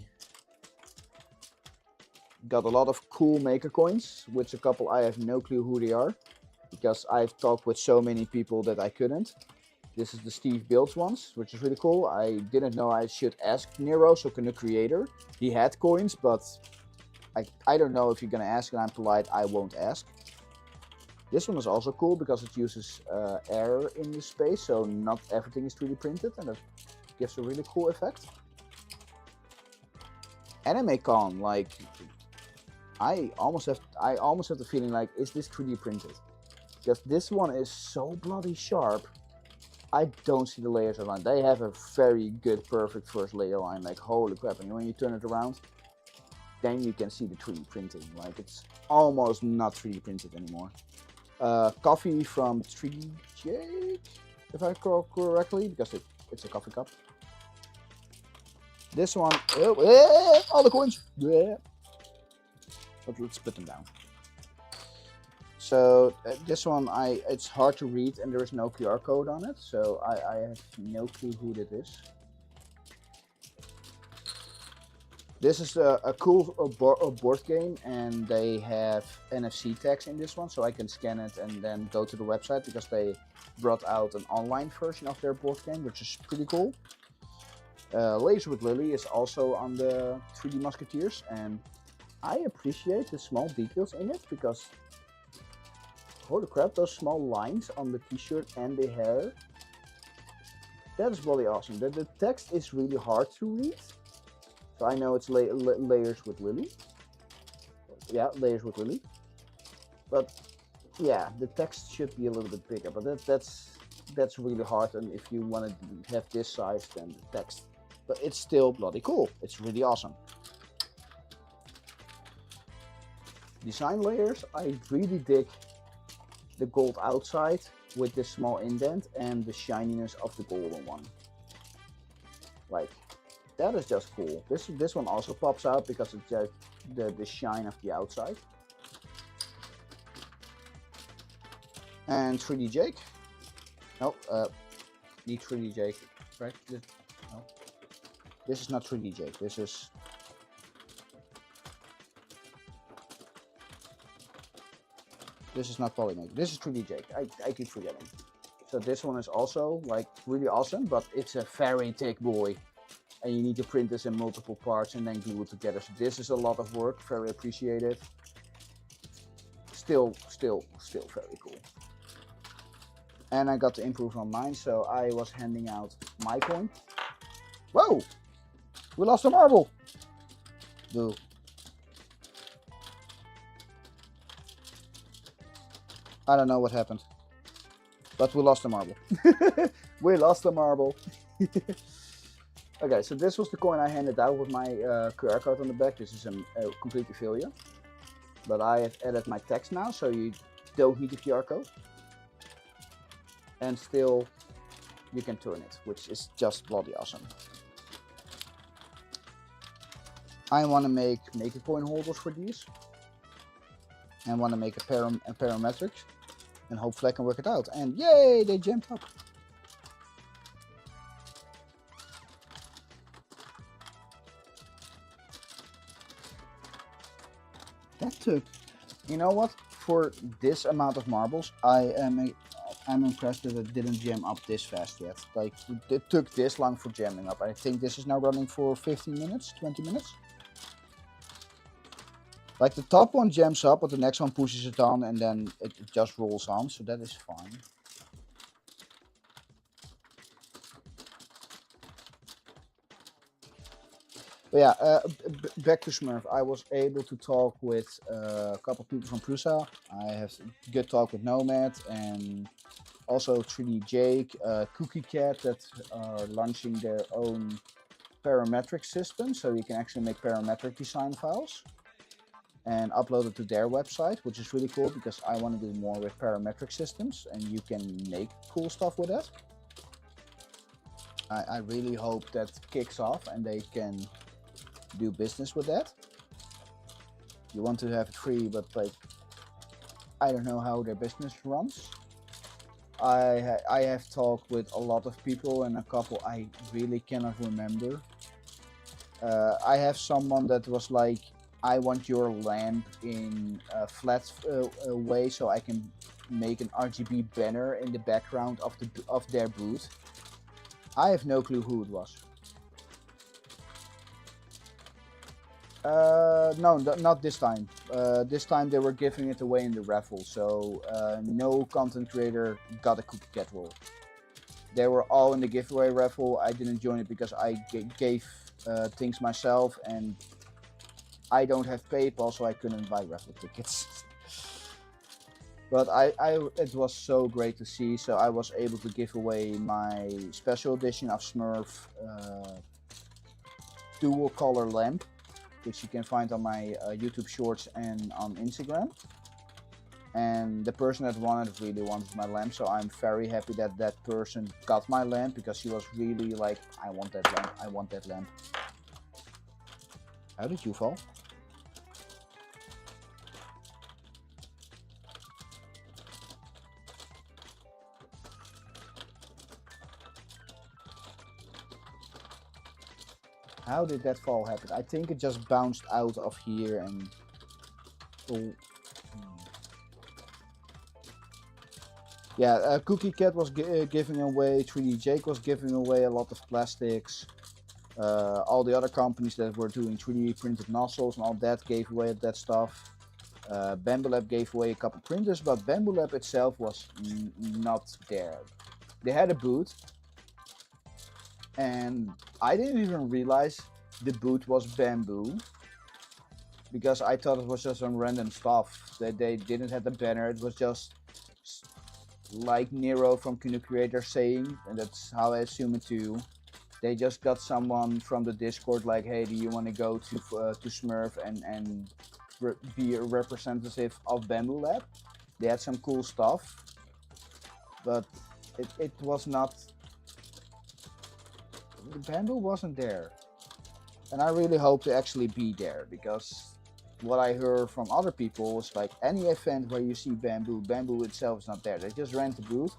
got a lot of cool maker coins, which a couple I have no clue who they are, because I've talked with so many people that I couldn't. This is the Steve Builds ones, which is really cool. I didn't know I should ask Nero, so the creator. He had coins, but I don't know if you're gonna ask, and I'm polite, I won't ask. This one is also cool because it uses air in the space, so not everything is 3D printed, and that gives a really cool effect. AnimeCon, like, I almost have the feeling like, is this 3D printed? Because this one is so bloody sharp. I don't see the layers around. They have a very good, perfect first layer line. Like, holy crap. And when you turn it around, then you can see the 3D printing. Like, it's almost not 3D printed anymore. Coffee from 3D Jake, if I recall correctly, because it's a coffee cup. This one, all the coins. Yeah. But let's put them down. So this one, it's hard to read and there is no QR code on it, so I have no clue who that is. This is a cool board game, and they have NFC tags in this one, so I can scan it and then go to the website, because they brought out an online version of their board game, which is pretty cool. Laser with Lily is also on the 3D Musketeers, and I appreciate the small details in it, because holy crap, those small lines on the t-shirt and the hair, that is really awesome. The text is really hard to read, so I know it's layers with Lily. Yeah, layers with Lily. But yeah, the text should be a little bit bigger, but that's really hard, and if you want to have this size, then the text, but it's still bloody cool. It's really awesome. Design layers, I really dig the gold outside with this small indent and the shininess of the golden one. Like, that is just cool. This one also pops out because it's just the shine of the outside. And 3D Jake. No, need 3D Jake, right? No. This is not 3D Jake. This is not Polymake. This is 3D Jake. I keep forgetting. So this one is also like really awesome, but it's a very thick boy, and you need to print this in multiple parts and then glue it together. So this is a lot of work. Very appreciated. Still very cool. And I got to improve on mine, so I was handing out my coin. Whoa! We lost a marble. Boo. I don't know what happened, but we lost a marble. We lost a marble. Okay, so this was the coin I handed out with my QR code on the back. This is a complete failure, but I have added my text now, so you don't need the QR code, and still you can turn it, which is just bloody awesome. I want to make a coin holders for these, and want to make a parametrics, and hopefully I can work it out. And yay, they jumped up. That took, you know what? For this amount of marbles, I'm impressed that it didn't jam up this fast yet. Like, it took this long for jamming up. I think this is now running for 15 minutes, 20 minutes. Like, the top one jams up, but the next one pushes it on, and then it just rolls on, so that is fine. But yeah, back to Smurf. I was able to talk with a couple of people from Prusa. I have a good talk with Nomad, and also 3D Jake, Cookie Cat, that are launching their own parametric system, so you can actually make parametric design files and upload it to their website, which is really cool because I want to do more with parametric systems, and you can make cool stuff with that. I really hope that kicks off and they can do business with that. You want to have it free, but like, I don't know how their business runs. I have talked with a lot of people, and a couple I really cannot remember. I have someone that was like, I want your lamp in a flat way, so I can make an RGB banner in the background of their booth. I have no clue who it was. No, not this time. This time they were giving it away in the raffle, so no content creator got a Cookie Cat roll. They were all in the giveaway raffle. I didn't join it because I gave things myself, and I don't have PayPal, so I couldn't buy raffle tickets. But it was so great to see. So I was able to give away my special edition of Smurf dual color lamp, which you can find on my YouTube Shorts and on Instagram. And the person that wanted really wanted my lamp, so I'm very happy that that person got my lamp, because she was really like, I want that lamp, I want that lamp. How did you fall? How did that fall happen? I think it just bounced out of here and... Oh. Yeah, Cookie Cat was giving away, 3D Jake was giving away a lot of plastics. All the other companies that were doing 3D printed nozzles and all that gave away that stuff. Bamboo Lab gave away a couple printers, but Bamboo Lab itself was not there. They had a booth, and I didn't even realize the booth was bamboo, because I thought it was just some random stuff. That they didn't have the banner, it was just like Nero from Kino Creator saying, and that's how I assume it too. They just got someone from the Discord like, hey, do you want to go to Smurf and be a representative of Bamboo Lab? They had some cool stuff, but it was not... The Bamboo wasn't there. And I really hope to actually be there, because what I heard from other people was like, any event where you see Bamboo, Bamboo itself is not there. They just rent the booth,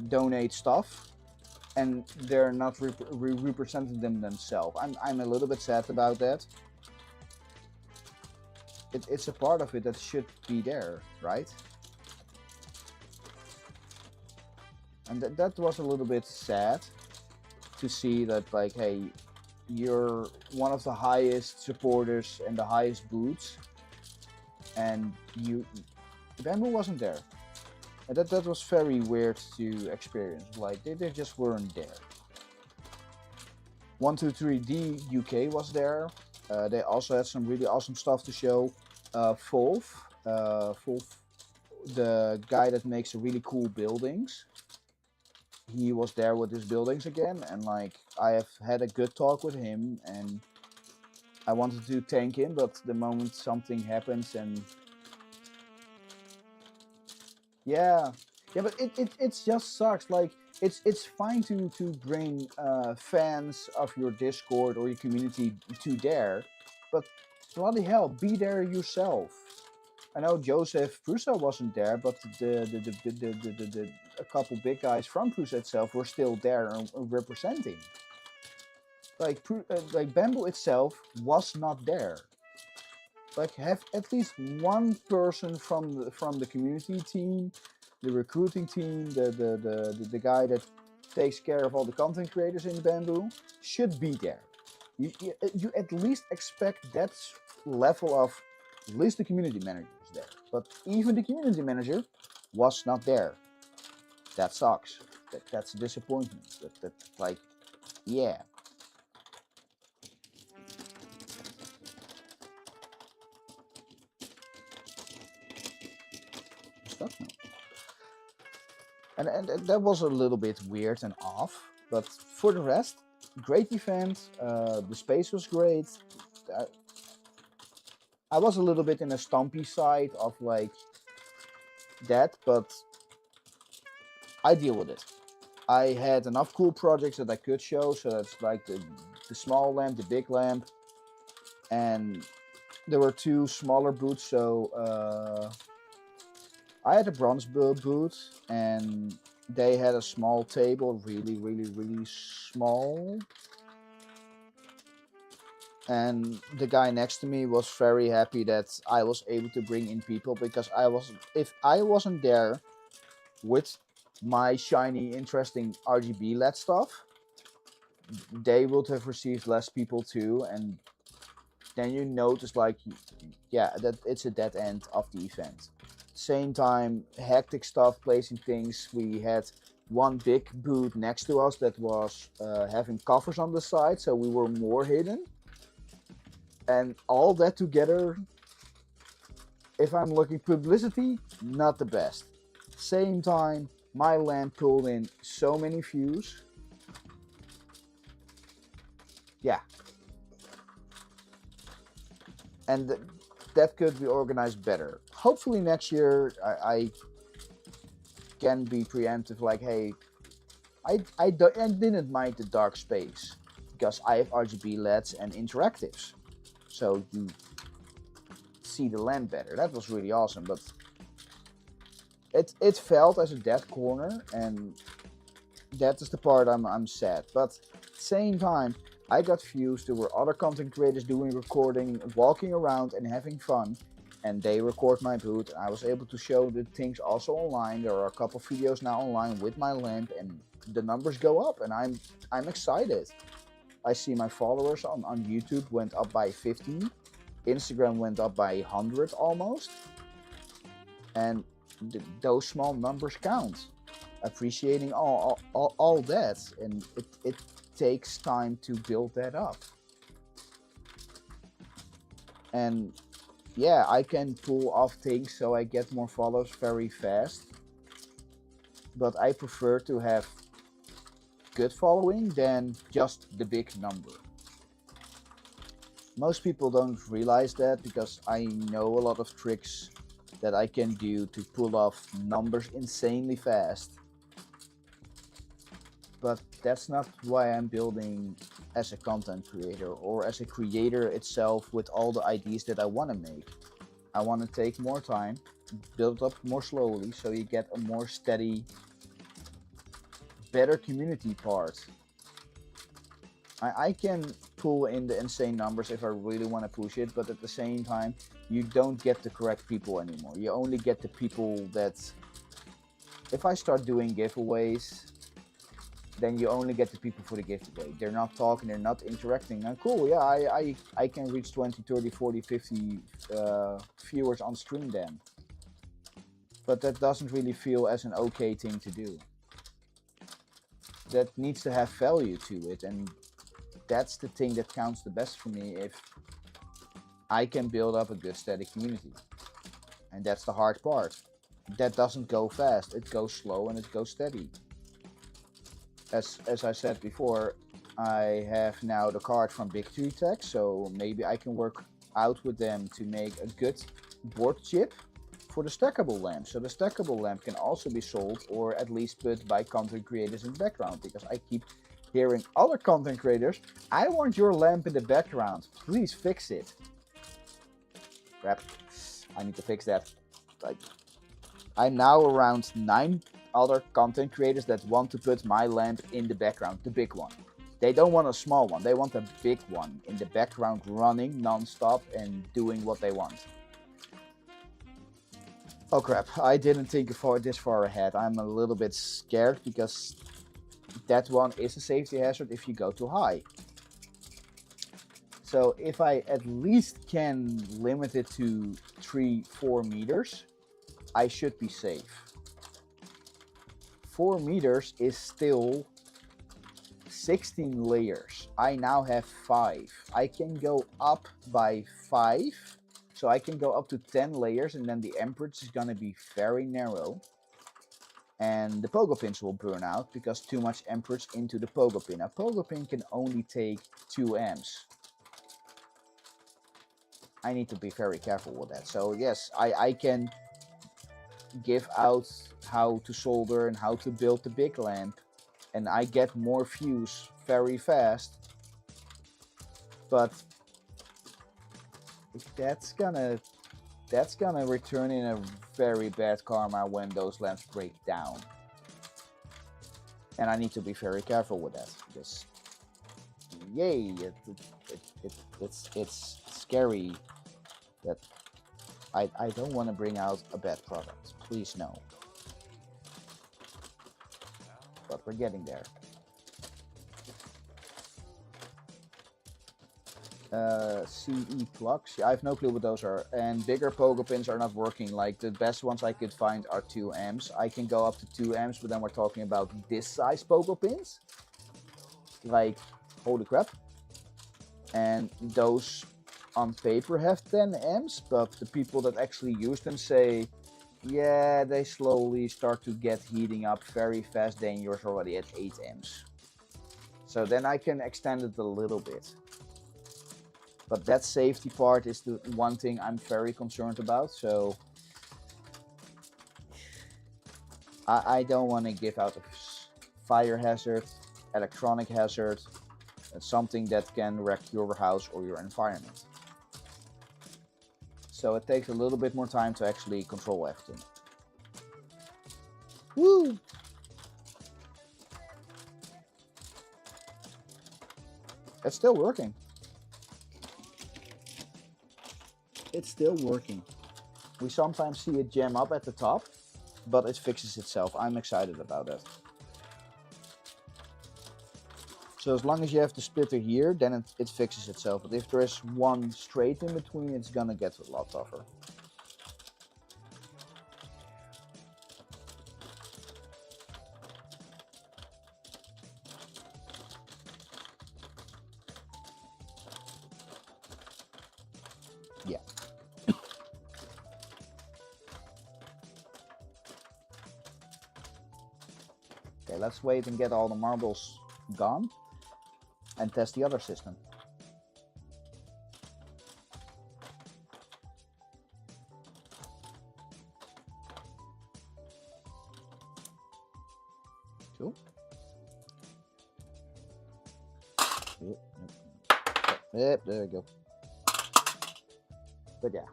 donate stuff, and they're not representing them themselves. I'm a little bit sad about that. It's a part of it that should be there, right? And that was a little bit sad to see that, like, hey, you're one of the highest supporters and the highest boots, and Bamboo wasn't there. And that was very weird to experience. Like, they just weren't there. 123D UK was there. They also had some really awesome stuff to show. Volf, the guy that makes really cool buildings, he was there with his buildings again, and like, I have had a good talk with him, and I wanted to thank him, but the moment something happens, and yeah, but it just sucks. Like, it's fine to bring fans of your Discord or your community to there, but bloody hell, be there yourself. I know Joseph Prusa wasn't there, but a couple big guys from Prusa itself were still there and representing. Like Bamboo itself was not there. Like, have at least one person from the community team, the recruiting team, the guy that takes care of all the content creators in Bamboo should be there. You at least expect that level of, at least the community manager is there. But even the community manager was not there. That sucks. That's a disappointment. That like, yeah. Stuck now. And that was a little bit weird and off. But for the rest, great event. The space was great. I was a little bit in a stumpy side of like that, but I deal with it. I had enough cool projects that I could show, so that's like the small lamp, the big lamp, and there were two smaller booths. So I had a bronze booth, and they had a small table, really small. And the guy next to me was very happy that I was able to bring in people, because if I wasn't there with my shiny, interesting RGB LED stuff, they would have received less people too. And then you notice, like, yeah, that it's a dead end of the event. Same time, hectic stuff, placing things. We had one big booth next to us that was having covers on the side, so we were more hidden. And all that together if I'm looking publicity, not the best. Same time, my lamp pulled in so many views. Yeah. And that could be organized better. Hopefully next year I can be preemptive, like, hey, I didn't mind the dark space because I have RGB LEDs and interactives, so you see the lamp better. That was really awesome, but it felt as a dead corner, and that is the part I'm sad. But same time, I got views. There were other content creators doing recording, walking around and having fun, and they record my booth. And I was able to show the things also online. There are a couple videos now online with my lamp, and the numbers go up, and I'm excited. I see my followers on YouTube went up by 50, Instagram went up by 100 almost, and those small numbers count. Appreciating all that, and it takes time to build that up. And yeah, I can pull off things so I get more followers very fast, but I prefer to have good following than just the big number. Most people don't realize that, because I know a lot of tricks that I can do to pull off numbers insanely fast. But that's not why I'm building as a content creator or as a creator itself with all the ideas that I want to make. I want to take more time, build up more slowly, so you get a more steady, better community part. I can pull in the insane numbers if I really want to push it, but at the same time, you don't get the correct people anymore. You only get the people that, if I start doing giveaways, then you only get the people for the giveaway. They're not talking, they're not interacting. And cool, yeah, I can reach 20, 30, 40, 50 viewers on stream then. But that doesn't really feel as an okay thing to do. That needs to have value to it, and that's the thing that counts the best for me, if I can build up a good steady community. And that's the hard part. That doesn't go fast, it goes slow and it goes steady. As I said before, I have now the card from Big Tree Tech, so maybe I can work out with them to make a good board chip for the stackable lamp. So the stackable lamp can also be sold, or at least put by content creators in the background, because I keep hearing other content creators, I want your lamp in the background, please fix it. Crap, I need to fix that. Like, I'm now around 9 other content creators that want to put my lamp in the background, the big one. They don't want a small one, they want a big one in the background running non-stop and doing what they want. Oh crap, I didn't think this far ahead. I'm a little bit scared, because that one is a safety hazard if you go too high. So if I at least can limit it to 3-4 meters, I should be safe. 4 meters is still 16 layers. I now have 5. I can go up by 5, so I can go up to 10 layers, and then the amperage is gonna be very narrow. And the pogo pins will burn out, because too much amperage into the pogo pin. A pogo pin can only take 2 amps. I need to be very careful with that. So yes, I can give out how to solder and how to build the big lamp, and I get more views very fast, but that's gonna return in a very bad karma when those lamps break down, and I need to be very careful with that, because yay, it's scary that I don't want to bring out a bad product. Please no. But we're getting there. CE plugs. Yeah, I have no clue what those are. And bigger pogo pins are not working. Like, the best ones I could find are 2 amps. I can go up to 2 amps, but then we're talking about this size pogo pins. Like, holy crap. And those on paper have 10 amps, but the people that actually use them say, yeah, they slowly start to get heating up very fast, then yours already at 8 amps. So then I can extend it a little bit. But that safety part is the one thing I'm very concerned about, so I don't want to give out a fire hazard, electronic hazard, something that can wreck your house or your environment. So it takes a little bit more time to actually control everything. Woo! It's still working. It's still working. We sometimes see it jam up at the top, but it fixes itself. I'm excited about that. So as long as you have the splitter here, then it fixes itself. But if there is one straight in between, it's gonna get a lot tougher. Yeah. Okay, let's wait and get all the marbles gone and test the other system. Cool. Yep, there we go. But yeah.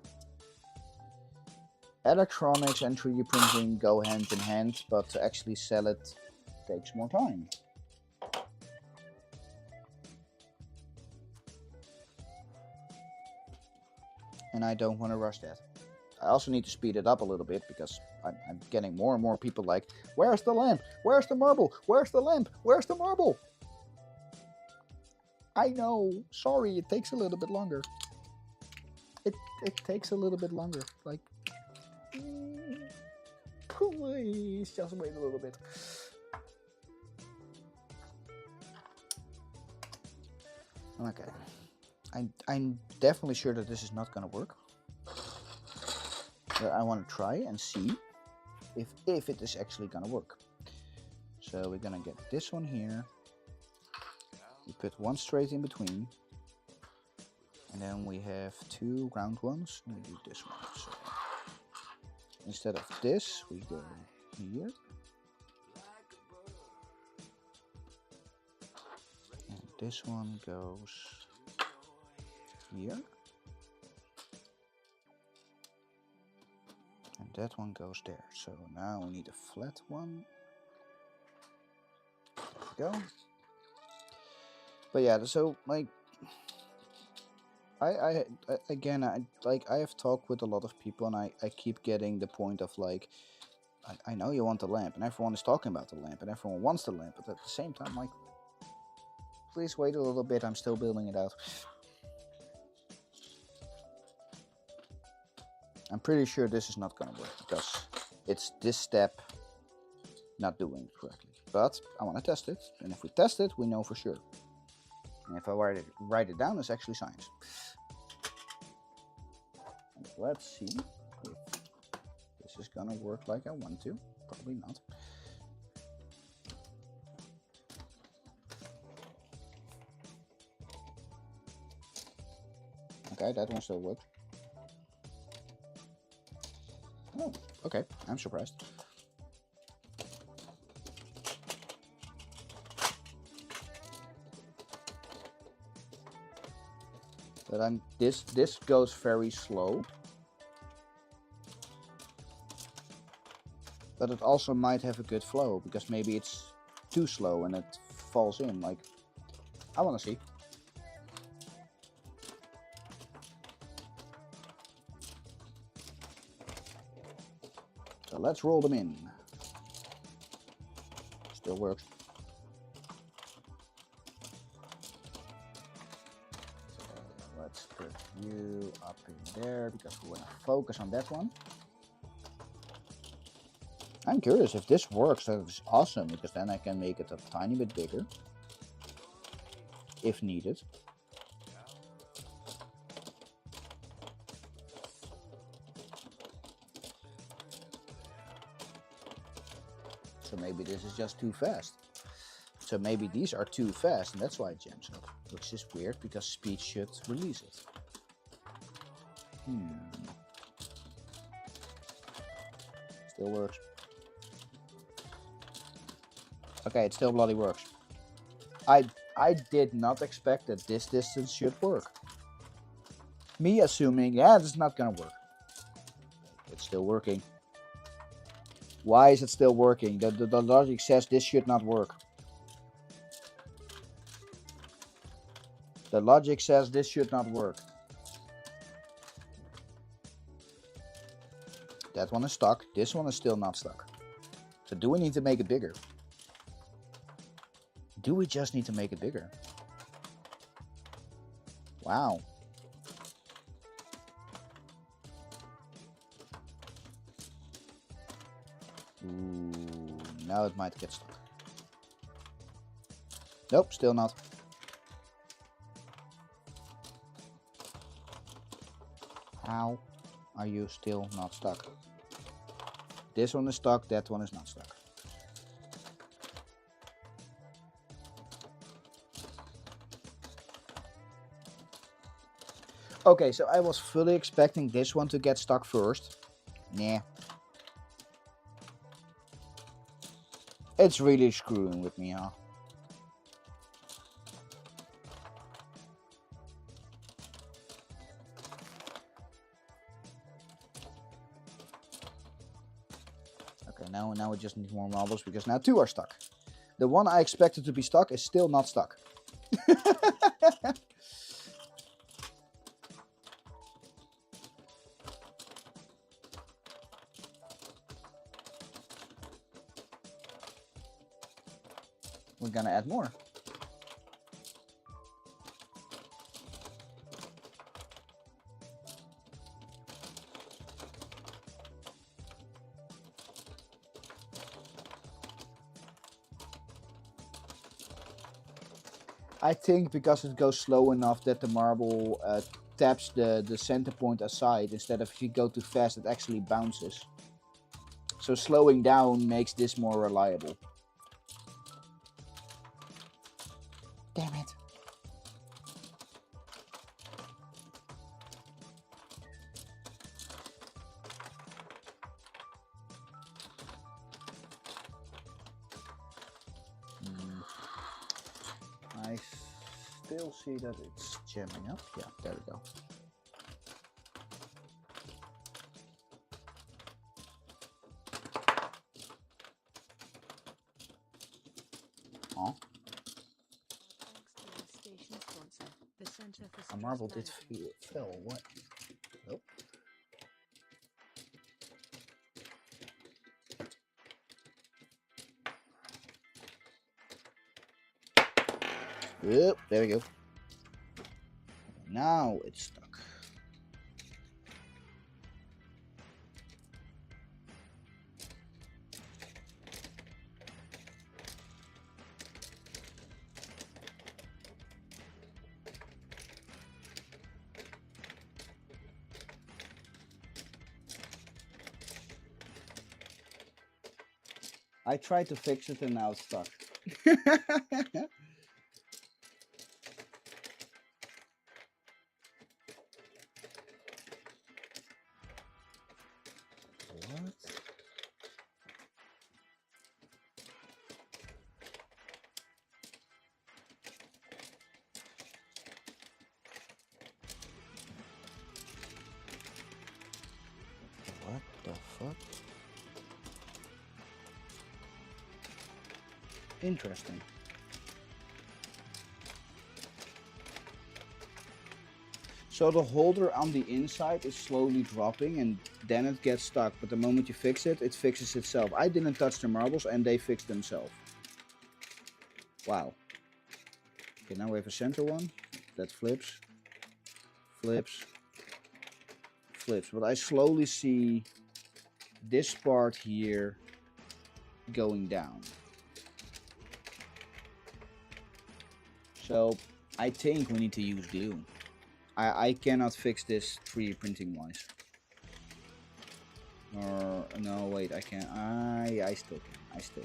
Electronics and 3D printing go hand in hand, but to actually sell it takes more time. And I don't want to rush that. I also need to speed it up a little bit because I'm getting more and more people like, where's the lamp? Where's the marble? Where's the lamp? Where's the marble? I know, sorry, it takes a little bit longer. It takes a little bit longer. Like, please just wait a little bit. Okay. I'm definitely sure that this is not gonna work. But I want to try and see if it is actually gonna work. So we're gonna get this one here. We put one straight in between. And then we have two round ones. And we do this one. So instead of this, we go here. And this one goes here. And that one goes there. So now we need a flat one. There we go. But yeah, so like I have talked with a lot of people, and I keep getting the point of like, I know you want the lamp, and everyone is talking about the lamp, and everyone wants the lamp, but at the same time, like, please wait a little bit, I'm still building it out. I'm pretty sure this is not gonna work, because it's this step not doing it correctly. But I want to test it, and if we test it, we know for sure. And if I write it down, it's actually science. And let's see if this is gonna work like I want to. Probably not. Okay, that one still worked. Oh, okay, I'm surprised. But this goes very slow. But it also might have a good flow, because maybe it's too slow and it falls in. Like, I want to see. So let's roll them in. Still works. Let's put you up in there because we want to focus on that one. I'm curious if this works. That is awesome, because then I can make it a tiny bit bigger if needed. So maybe this is just too fast. So maybe these are too fast and that's why it jams up. Which is weird because speed should release it. Still works. Okay, it still bloody works. I did not expect that this distance should work. Me assuming, yeah, this is not gonna work. It's still working. Why is it still working? The logic says this should not work. The logic says this should not work. That one is stuck. This one is still not stuck. So do we need to make it bigger? Do we just need to make it bigger? Wow. Ooh, now it might get stuck. Nope, still not. How are you still not stuck? This one is stuck, that one is not stuck. Okay, so I was fully expecting this one to get stuck first. Nah. It's really screwing with me, huh? Okay, now we just need more marbles because now two are stuck. The one I expected to be stuck is still not stuck. We're gonna add more. I think because it goes slow enough that the marble taps the center point aside instead of if you go too fast it actually bounces. So slowing down makes this more reliable. Damn it. I still see that it's jamming up. Yeah, there we go. Oh. A marble did fell. What? Nope. Yep, there we go. Now it's stuck. I tried to fix it and now it's stuck. What the fuck? Interesting. So the holder on the inside is slowly dropping and then it gets stuck. But the moment you fix it, it fixes itself. I didn't touch the marbles and they fixed themselves. Wow. Okay, now we have a center one. That flips. Flips. Flips. But I slowly see this part here going down. So I think we need to use glue. I cannot fix this 3D printing wise. Or no, wait, I can. I still can. I still.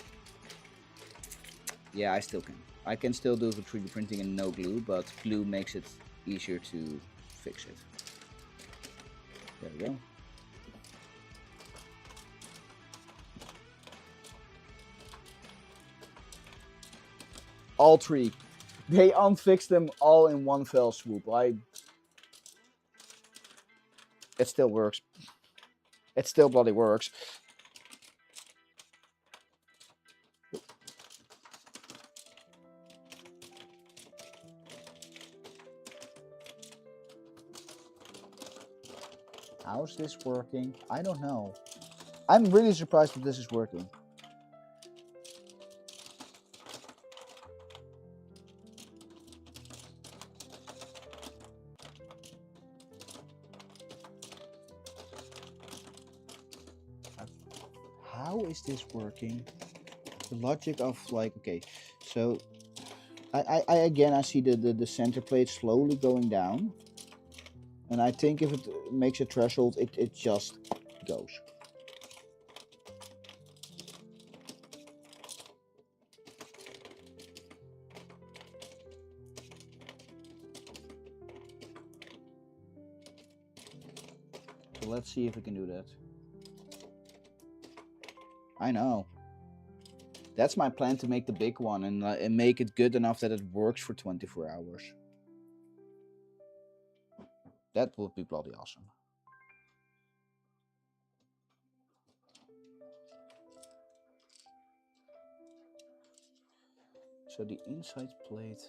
Yeah, I still can. I can still do the 3D printing and no glue, but glue makes it easier to fix it. There we go. All three. They unfixed them all in one fell swoop. It still works. It still bloody works. How's this working? I don't know. I'm really surprised that this is working. How is this working? The logic of like, okay, so I again see the center plate slowly going down, and I think if it makes a threshold, it just goes. So let's see if we can do that. I know. That's my plan, to make the big one and make it good enough that it works for 24 hours. That would be bloody awesome. So the inside plate.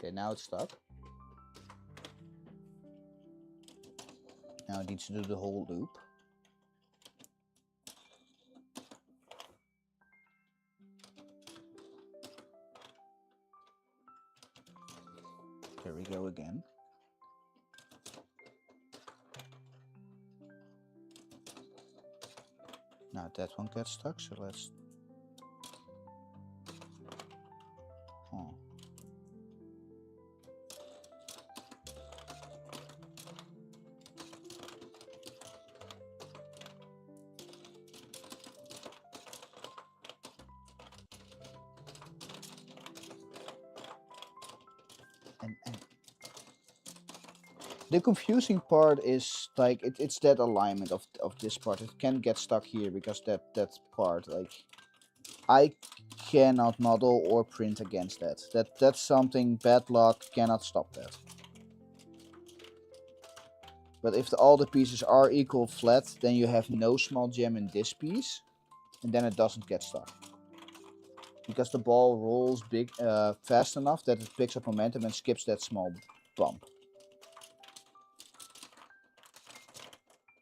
Okay, now it's stuck. Now it needs to do the whole loop. There we go again. Now that one gets stuck, so let's... Oh. And the confusing part is like it's that alignment of this part. It can get stuck here because that part, like, I cannot model or print against that. That's something bad luck cannot stop that. But if all the pieces are equal flat, then you have no small gem in this piece, and then it doesn't get stuck. Because the ball rolls fast enough that it picks up momentum and skips that small bump.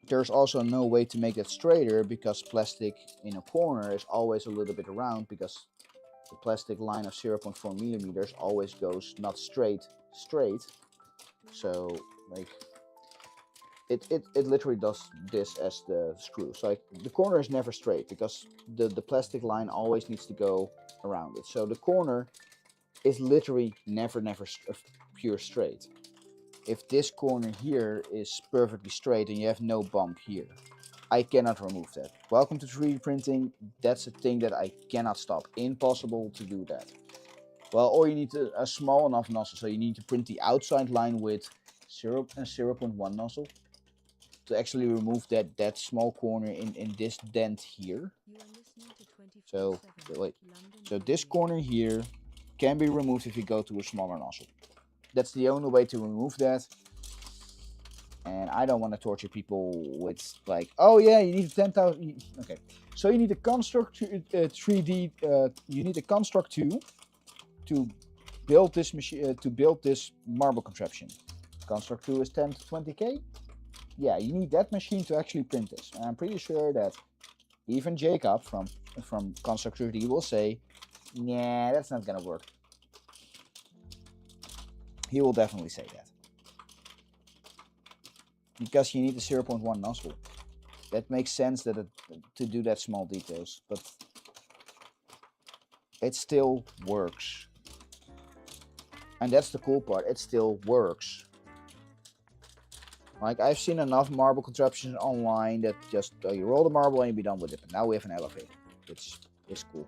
There's also no way to make it straighter because plastic in a corner is always a little bit around, because the plastic line of 0.4 millimeters always goes not straight. So like it literally does this as the screw. So like the corner is never straight because the plastic line always needs to go around it. So the corner is literally never pure straight. If this corner here is perfectly straight and you have no bump here, I cannot remove that. Welcome to 3D printing. That's a thing that I cannot stop. Impossible to do that. Well, or you need a small enough nozzle. So you need to print the outside line with 0.1 nozzle to actually remove that small corner in this dent here. So wait, so this corner here can be removed if you go to a smaller nozzle. That's the only way to remove that. And I don't want to torture people with like, oh yeah, you need 10,000. Okay, so you need a construct 3D. You need a construct 2 to build this machine, to build this marble contraption. Construct 2 is 10 to 20k. Yeah, you need that machine to actually print this. And I'm pretty sure that even Jacob from Construct 3D will say Nah, that's not gonna work. He will definitely say that. Because you need a 0.1 nozzle. That makes sense that to do that small details, but it still works. And that's the cool part, it still works. Like, I've seen enough marble contraptions online that just you roll the marble and you be done with it. But now we have an elevator, which is cool.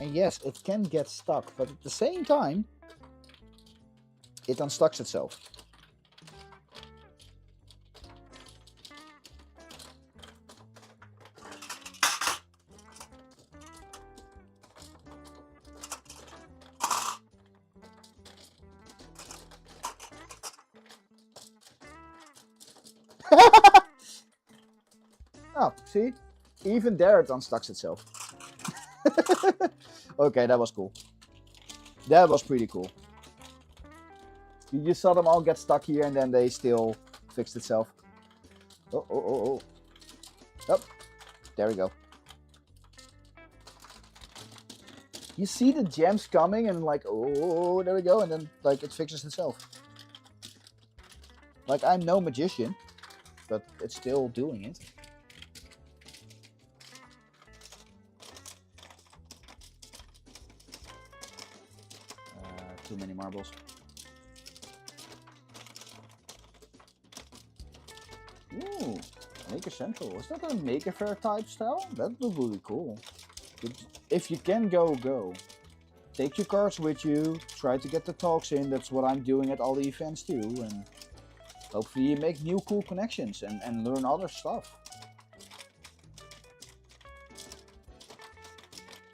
And yes, it can get stuck, but at the same time, it unstucks itself. Oh, see? Even there it unstucks itself. Okay, that was cool. That was pretty cool. You just saw them all get stuck here and then they still fixed itself. Oh, oh, oh, oh. Oh, there we go. You see the gems coming and like, oh, there we go. And then like it fixes itself. Like, I'm no magician, but it's still doing it. Too many marbles. Ooh, Maker Central. Is that a Maker Faire type style? That would be really cool. If you can go. Take your cards with you, try to get the talks in. That's what I'm doing at all the events too. And hopefully you make new cool connections and learn other stuff.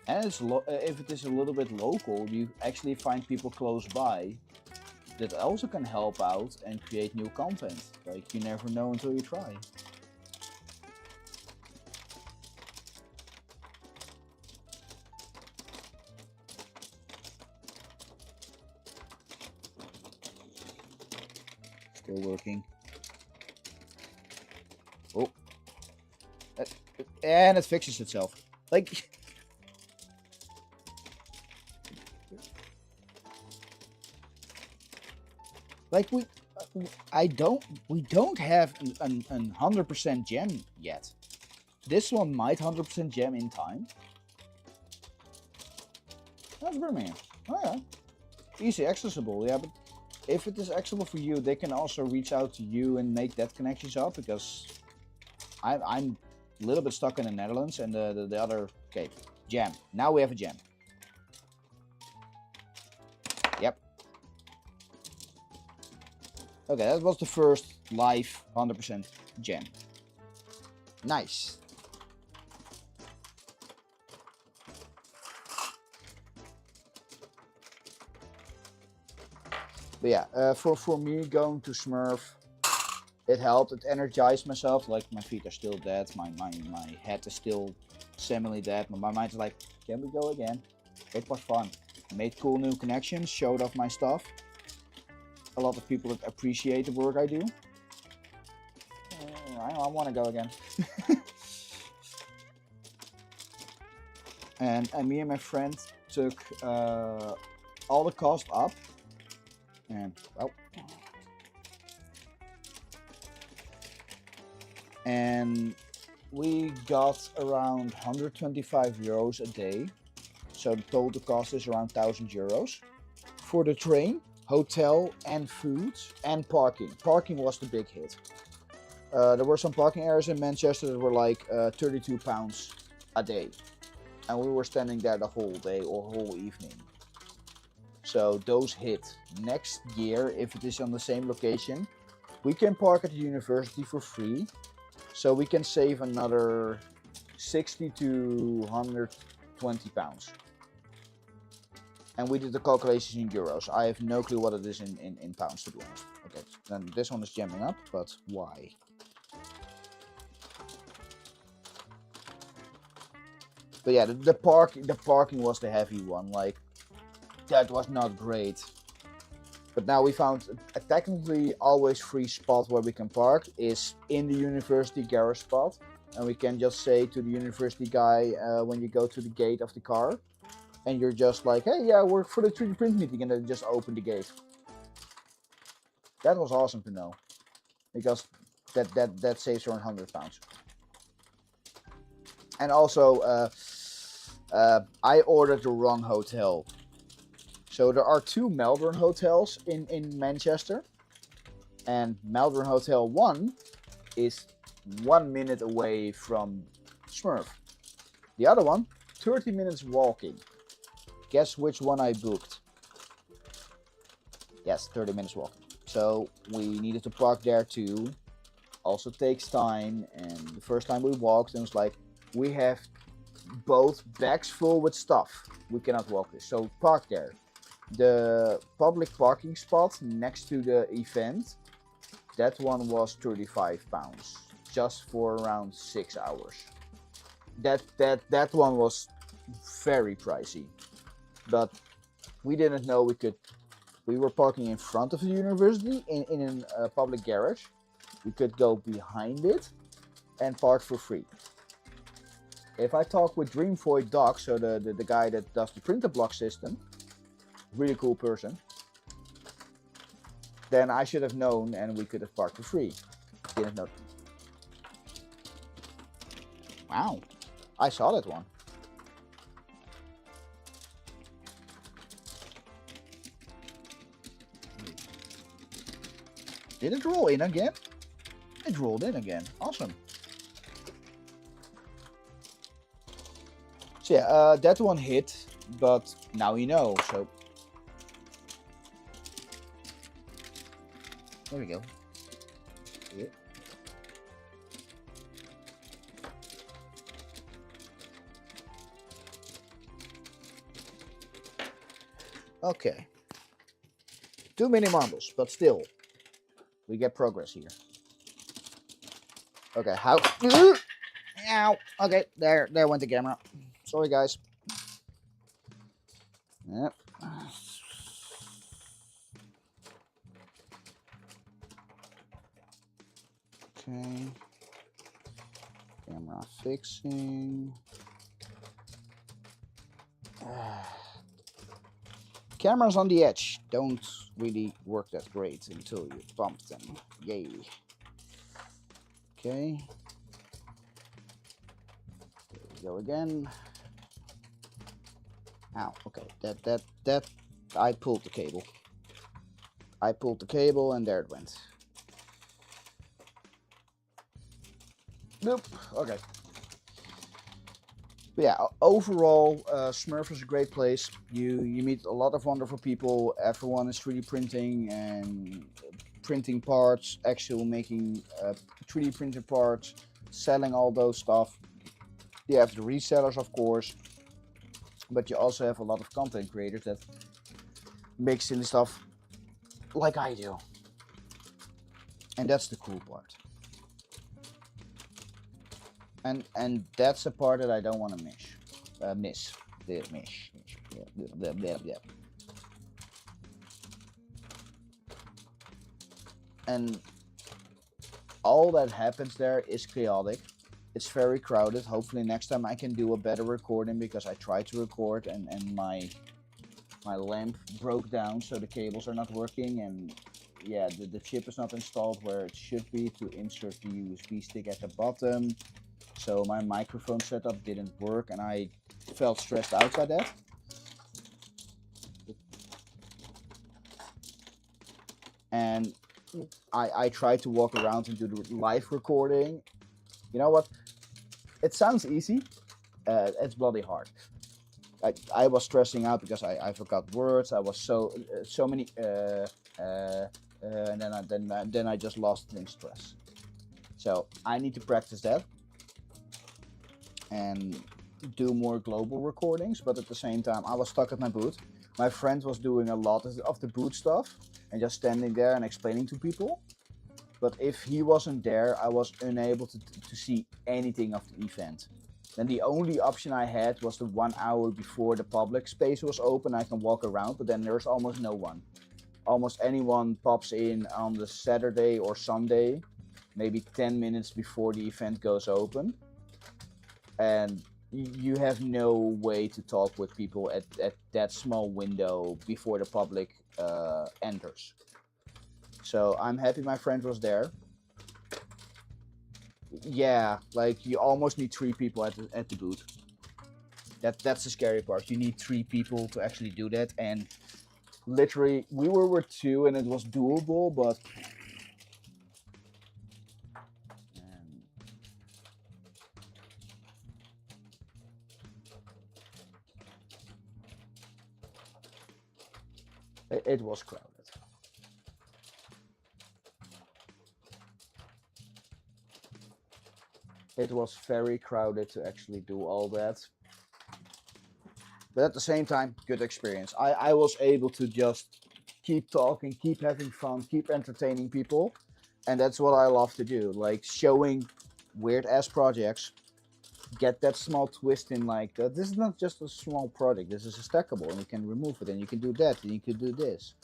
And it's if it is a little bit local, you actually find people close by that also can help out and create new content. Like, you never know until you try. Still working. Oh. And it fixes itself. Like... Like, we don't have an 100% gem yet. This one might 100% gem in time. That's Birmingham. Oh yeah. Easy accessible, yeah, but if it is accessible for you, they can also reach out to you and make that connections up, because I'm a little bit stuck in the Netherlands and the other, okay, gem. Now we have a gem. Yep. Okay, that was the first live 100% gem. Nice. But yeah, for me going to Smurf, it helped. It energized myself. Like, my feet are still dead. My head is still semi dead. My mind is like, can we go again? It was fun. I made cool new connections. Showed off my stuff. A lot of people that appreciate the work I do. I want to go again. and me and my friend took all the cost up. And, well. And we got around 125 euros a day. So the total cost is around 1,000 euros. For the train, hotel and food and parking. Parking was the big hit. There were some parking areas in Manchester that were like £32 a day. And we were standing there the whole day or whole evening. So those hit. Next year, if it is on the same location, we can park at the university for free. So we can save another 60 to 120 pounds. And we did the calculations in euros. I have no clue what it is in pounds, to be honest. Okay, then this one is jamming up, but why? But yeah, the parking was the heavy one. Like, that was not great. But now we found a technically always free spot where we can park is in the university garage spot. And we can just say to the university guy when you go to the gate of the car, and you're just like, hey, yeah, I work for the 3D print meeting, and then just open the gate. That was awesome to know, because that saves around £100. And also, I ordered the wrong hotel. So there are 2 Melbourne hotels in Manchester, and Melbourne Hotel 1 is 1 minute away from Smurf. The other one, 30 minutes walking. Guess which one I booked? Yes, 30 minutes walking. So we needed to park there too. Also takes time, and the first time we walked, it was like, we have both bags full with stuff. We cannot walk this, so park there. The public parking spot next to the event, that one was £35, just for around 6 hours. That one was very pricey, but we didn't know we could. We were parking in front of the university in a public garage. We could go behind it and park for free. If I talk with Dreamvoid Doc, so the guy that does the printer block system, really cool person, then I should have known and we could have parked for free. Didn't know. Wow, I saw that one. Did it roll in again? It rolled in again. Awesome. So yeah, that one hit, but now you know, so. There we go. Yeah. Okay. Too many marbles, but still, we get progress here. Okay, how? Ow. Okay, there went the camera. Sorry, guys. Yep. Okay. Camera fixing. Cameras on the edge don't really work that great until you bump them. Yay. Okay. There we go again. Ow, okay. That I pulled the cable. I pulled the cable and there it went. Nope. Okay. But yeah, overall, Smurf is a great place. You meet a lot of wonderful people. Everyone is 3D printing and printing parts, actual making 3D printed parts, selling all those stuff. You have the resellers, of course, but you also have a lot of content creators that make silly stuff like I do. And that's the cool part. And that's the part that I don't want to miss. Yeah. And all that happens there is chaotic. It's very crowded. Hopefully next time I can do a better recording, because I tried to record and my lamp broke down, so the cables are not working, and yeah, the chip is not installed where it should be to insert the USB stick at the bottom. So my microphone setup didn't work, and I felt stressed out by that. And I tried to walk around and do the live recording. You know what? It sounds easy. It's bloody hard. I was stressing out because I forgot words. I was so many and then I just lost in stress. So I need to practice that and do more global recordings, but at the same time I was stuck at my booth. My friend was doing a lot of the booth stuff and just standing there and explaining to people, but if he wasn't there, I was unable to see anything of the event. Then the only option I had was the 1 hour before the public space was open. I can walk around, but then there's almost no one. almost anyone pops in on the Saturday or Sunday, maybe 10 minutes before the event goes open, and you have no way to talk with people at that small window before the public enters. So I'm happy my friend was there. Yeah, like you almost need 3 people at the booth. That's the scary part. You need 3 people to actually do that, and literally we were with 2 and it was doable, but it was crowded. It was very crowded to actually do all that. But at the same time, good experience. I was able to just keep talking, keep having fun, keep entertaining people. And that's what I love to do. Like showing weird ass projects, get that small twist in, like this is not just a small project, this is a stackable and you can remove it and you can do that and you can do this.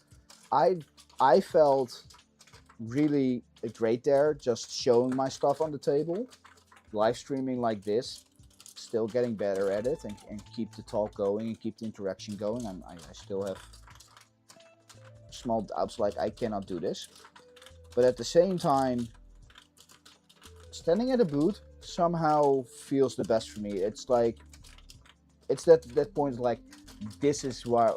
I felt really great there, just showing my stuff on the table, live streaming like this, still getting better at it, and keep the talk going and keep the interaction going. I still have small doubts, like I cannot do this, but at the same time, standing at a booth somehow feels the best for me. It's like, it's that point, like this is why,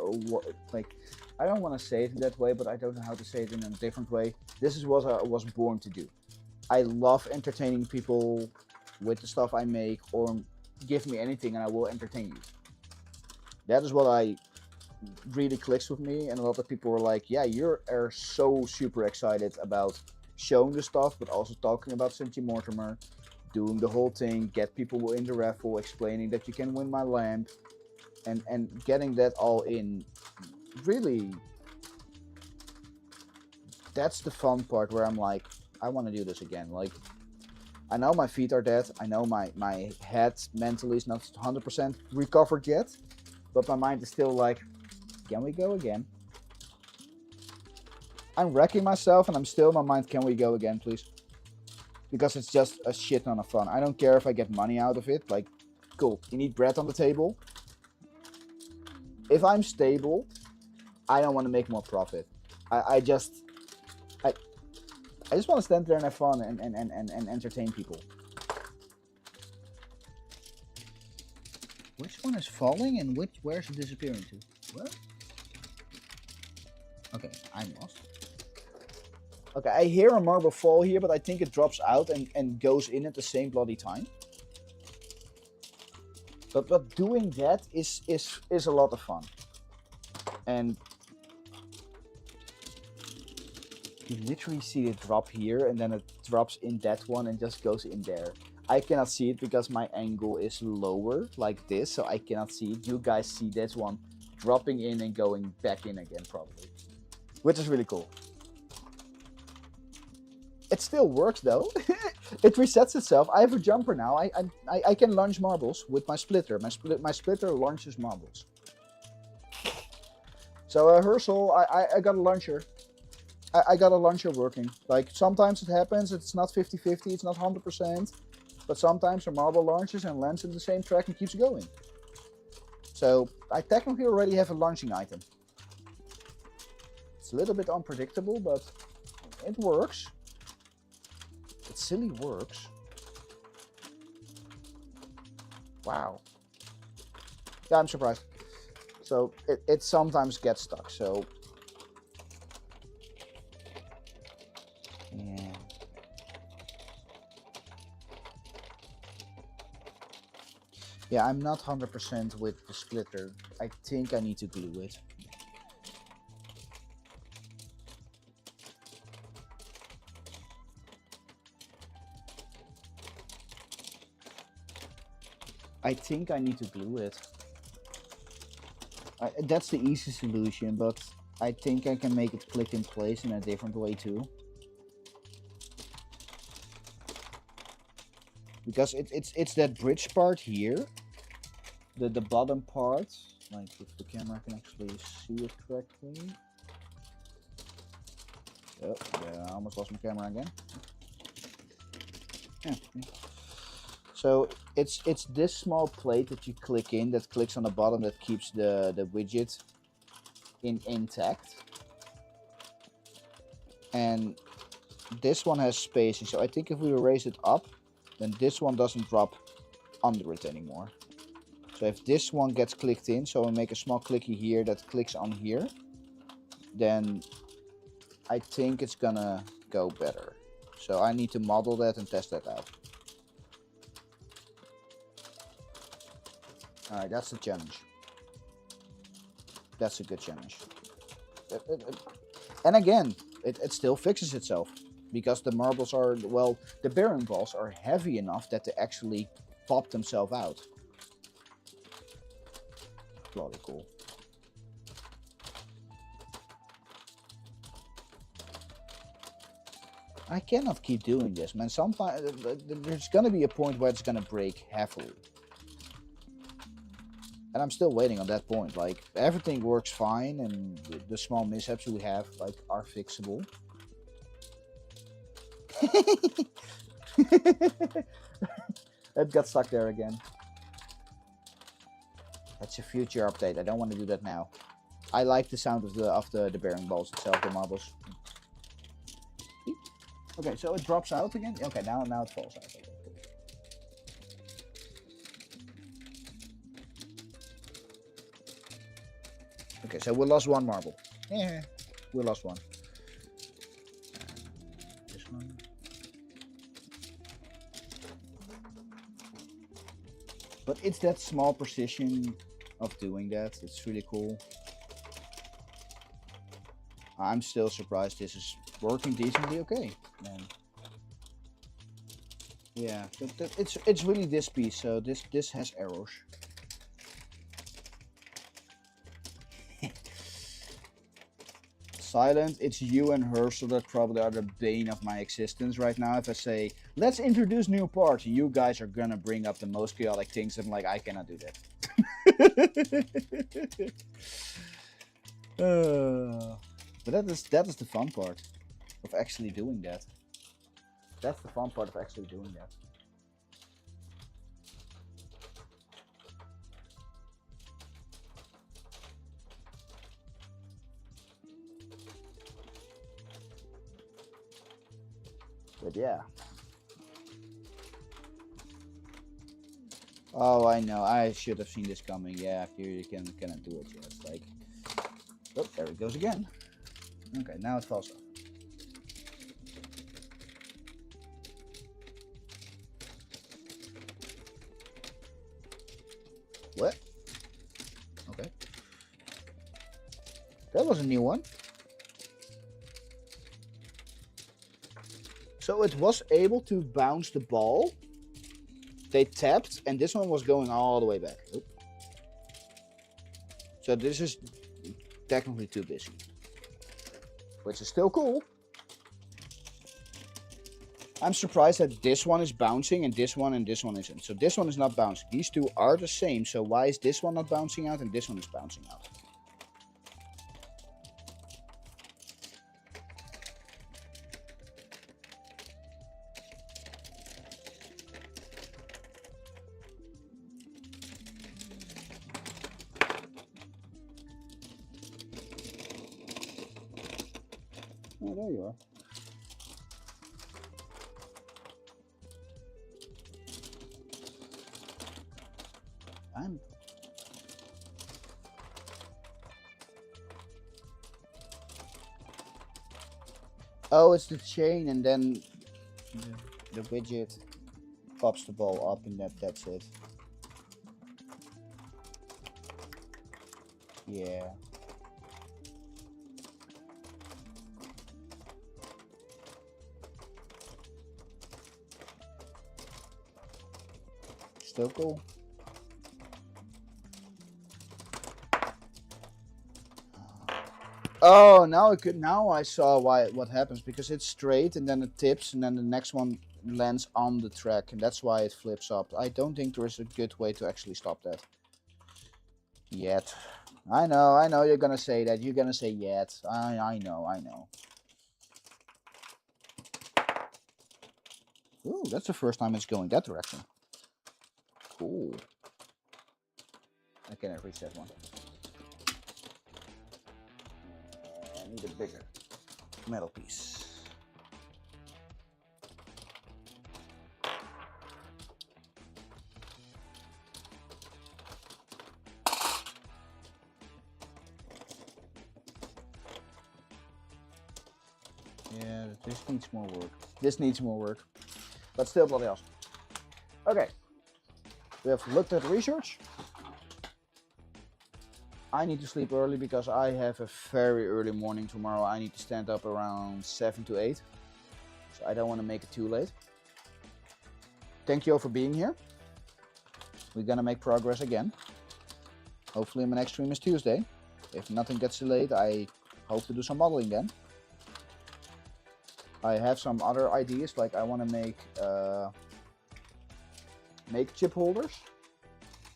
like, I don't want to say it in that way, but I don't know how to say it in a different way. This is what I was born to do. I love entertaining people with the stuff I make, or give me anything and I will entertain you. That is what I really clicks with me, and a lot of people were like, yeah, you are so super excited about showing the stuff, but also talking about St. Mortimer, doing the whole thing, get people in the raffle, explaining that you can win my lamp, and getting that all in. Really, that's the fun part where I'm like, I want to do this again. Like, I know my feet are dead, I know my head mentally is not 100% recovered yet, but my mind is still like, can we go again? I'm wrecking myself and I'm still in my mind, can we go again, please? Because it's just a shit ton of fun. I don't care if I get money out of it. Like, cool, you need bread on the table. If I'm stable, I don't want to make more profit. I just want to stand there and have fun and entertain people. Which one is falling and where's it disappearing to? What? Okay, I'm lost. Okay, I hear a marble fall here, but I think it drops out and goes in at the same bloody time. But doing that is a lot of fun. And you literally see it drop here, and then it drops in that one and just goes in there. I cannot see it because my angle is lower, like this, so I cannot see it. You guys see this one dropping in and going back in again, probably. Which is really cool. It still works, though. It resets itself. I have a jumper now. I can launch marbles with my splitter. My splitter launches marbles. So, Herschel, I got a launcher. I got a launcher working. Like, sometimes it happens, it's not 50-50, it's not 100%, but sometimes a marble launches and lands in the same track and keeps going. So, I technically already have a launching item. It's a little bit unpredictable, but it works. It silly works. Wow. Yeah, I'm surprised. So, it sometimes gets stuck, so... Yeah. Yeah, I'm not 100% with the splitter. I think I need to glue it. I think I need to glue it. That's the easy solution, but I think I can make it click in place in a different way too. Because it's that bridge part here, the bottom part, like if the camera can actually see it correctly. Oh, yeah, I almost lost my camera again. Yeah. So it's this small plate that you click in that clicks on the bottom that keeps the widget intact. And this one has spacing, so I think if we raise it up, then this one doesn't drop under it anymore. So if this one gets clicked in, so we make a small clicky here that clicks on here, then I think it's gonna go better. So I need to model that and test that out. Alright, that's the challenge. That's a good challenge. And again, it still fixes itself. Because the marbles are, well, the bearing balls are heavy enough that they actually pop themselves out. Bloody cool. I cannot keep doing this, man. Sometimes there's gonna be a point where it's gonna break heavily. And I'm still waiting on that point. Like, everything works fine, and the small mishaps we have, like, are fixable. It got stuck there again. That's a future update. I don't want to do that now. I like the sound of the bearing balls itself, the marbles. Okay, so it drops out again. Okay, now it falls out. Okay, so we lost one marble. Yeah, we lost one. This one. But it's that small precision of doing that. It's really cool. I'm still surprised this is working decently okay, man. Yeah, it's really this piece. So this has errors. Silent, it's you and her, so that probably are the bane of my existence right now. If I say, let's introduce new parts, you guys are gonna bring up the most chaotic things. I'm like, I cannot do that. But that is the fun part of actually doing that. That's the fun part of actually doing that. But yeah. Oh, I know. I should have seen this coming. Yeah, you cannot do it yet. It's like, oh, there it goes again. Okay, now it falls off. What? Okay. That was a new one. So it was able to bounce the ball. They tapped, and this one was going all the way back. Oop. So this is technically too busy. Which is still cool. I'm surprised that this one is bouncing and this one isn't. So this one is not bouncing. These two are the same. So why is this one not bouncing out and this one is bouncing out? Oh, there you are. Oh, it's the chain, and then the widget pops the ball up, and that's it. Yeah. Still cool. Oh, now I saw what happens, because it's straight and then it tips and then the next one lands on the track, and that's why it flips up. I don't think there is a good way to actually stop that. Yet. I know you're gonna say that. You're gonna say yet. I know. Ooh, that's the first time it's going that direction. Cool. I cannot reach that one. I need a bigger metal piece. Yeah, this needs more work. This needs more work. But still bloody awesome. Okay. We have looked at research. I need to sleep early because I have a very early morning tomorrow. I need to stand up around 7 to 8. So I don't want to make it too late. Thank you all for being here. We're gonna make progress again. Hopefully my next stream is Tuesday. If nothing gets delayed, I hope to do some modeling then. I have some other ideas, like I want to make chip holders.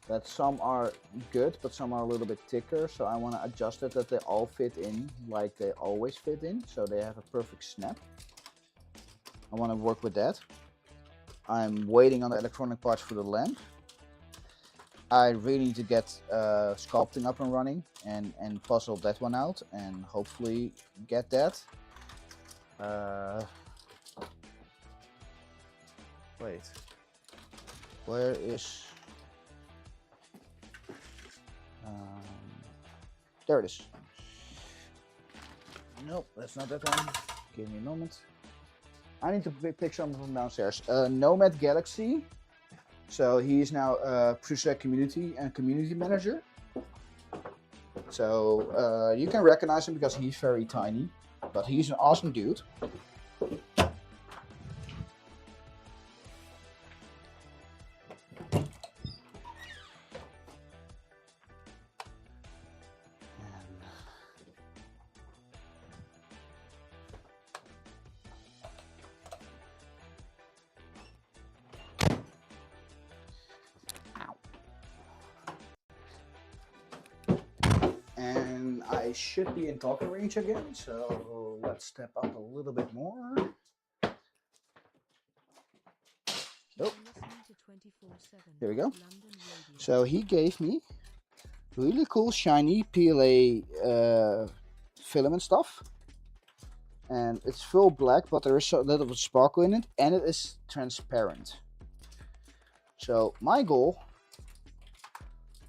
That some are good, but some are a little bit thicker. So I want to adjust it that they all fit in like they always fit in. So they have a perfect snap. I want to work with that. I'm waiting on the electronic parts for the lamp. I really need to get sculpting up and running and puzzle that one out and hopefully get that. Wait, where is, there it is. Nope, that's not that one. Give me a moment. I need to pick some from downstairs. Nomad Galaxy. So he's now Prusek community and community manager. So you can recognize him because he's very tiny, but he's an awesome dude. And I should be in talking range again, so let's step up a little bit more. Oh, here we go. So he gave me really cool shiny PLA filament stuff, and it's full black, but there is a little bit of sparkle in it, and it is transparent. So my goal,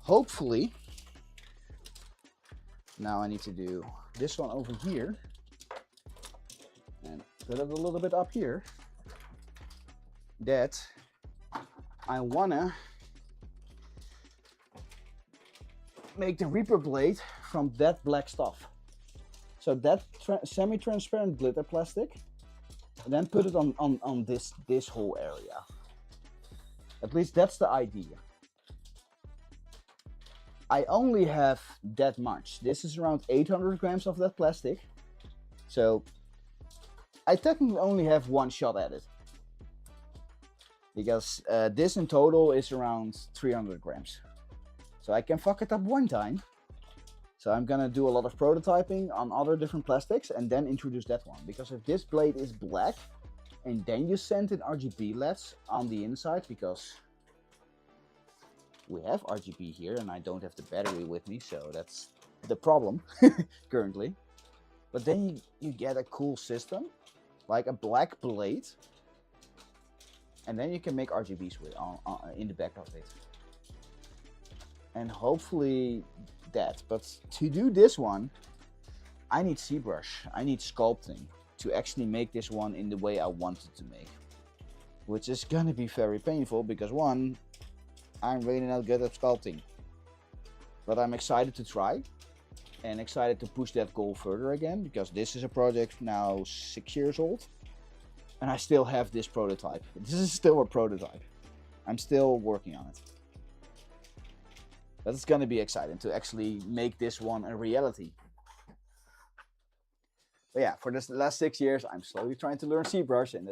hopefully, now I need to do this one over here and put it a little bit up here, that I wanna make the Reaper blade from that black stuff. So that semi-transparent glitter plastic, and then put it on this whole area. At least that's the idea. I only have that much. This is around 800 grams of that plastic. So I technically only have one shot at it. Because this in total is around 300 grams. So I can fuck it up one time. So I'm gonna do a lot of prototyping on other different plastics and then introduce that one. Because if this blade is black and then you send in RGB LEDs on the inside, because we have RGB here and I don't have the battery with me, so that's the problem currently. But then you get a cool system, like a black blade, and then you can make RGBs with in the back of it. And hopefully that. But to do this one, I need ZBrush, I need sculpting to actually make this one in the way I wanted to make. Which is gonna be very painful because one, I'm really not good at sculpting. But I'm excited to try and excited to push that goal further again, because this is a project now 6 years old and I still have this prototype. This is still a prototype. I'm still working on it. But it's gonna be exciting to actually make this one a reality. But yeah, for the last 6 years, I'm slowly trying to learn ZBrush, and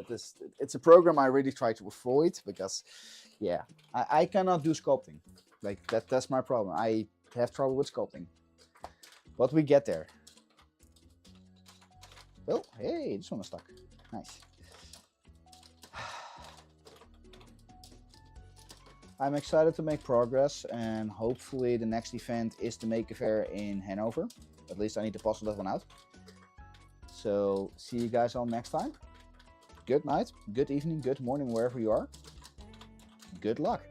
it's a program I really try to avoid because, yeah, I cannot do sculpting. Like that's my problem. I have trouble with sculpting, but we get there. Oh, hey, this one is stuck. Nice. I'm excited to make progress, and hopefully the next event is the Maker Faire in Hanover. At least I need to puzzle that one out. So see you guys all next time. Good night, good evening, good morning, wherever you are. Good luck.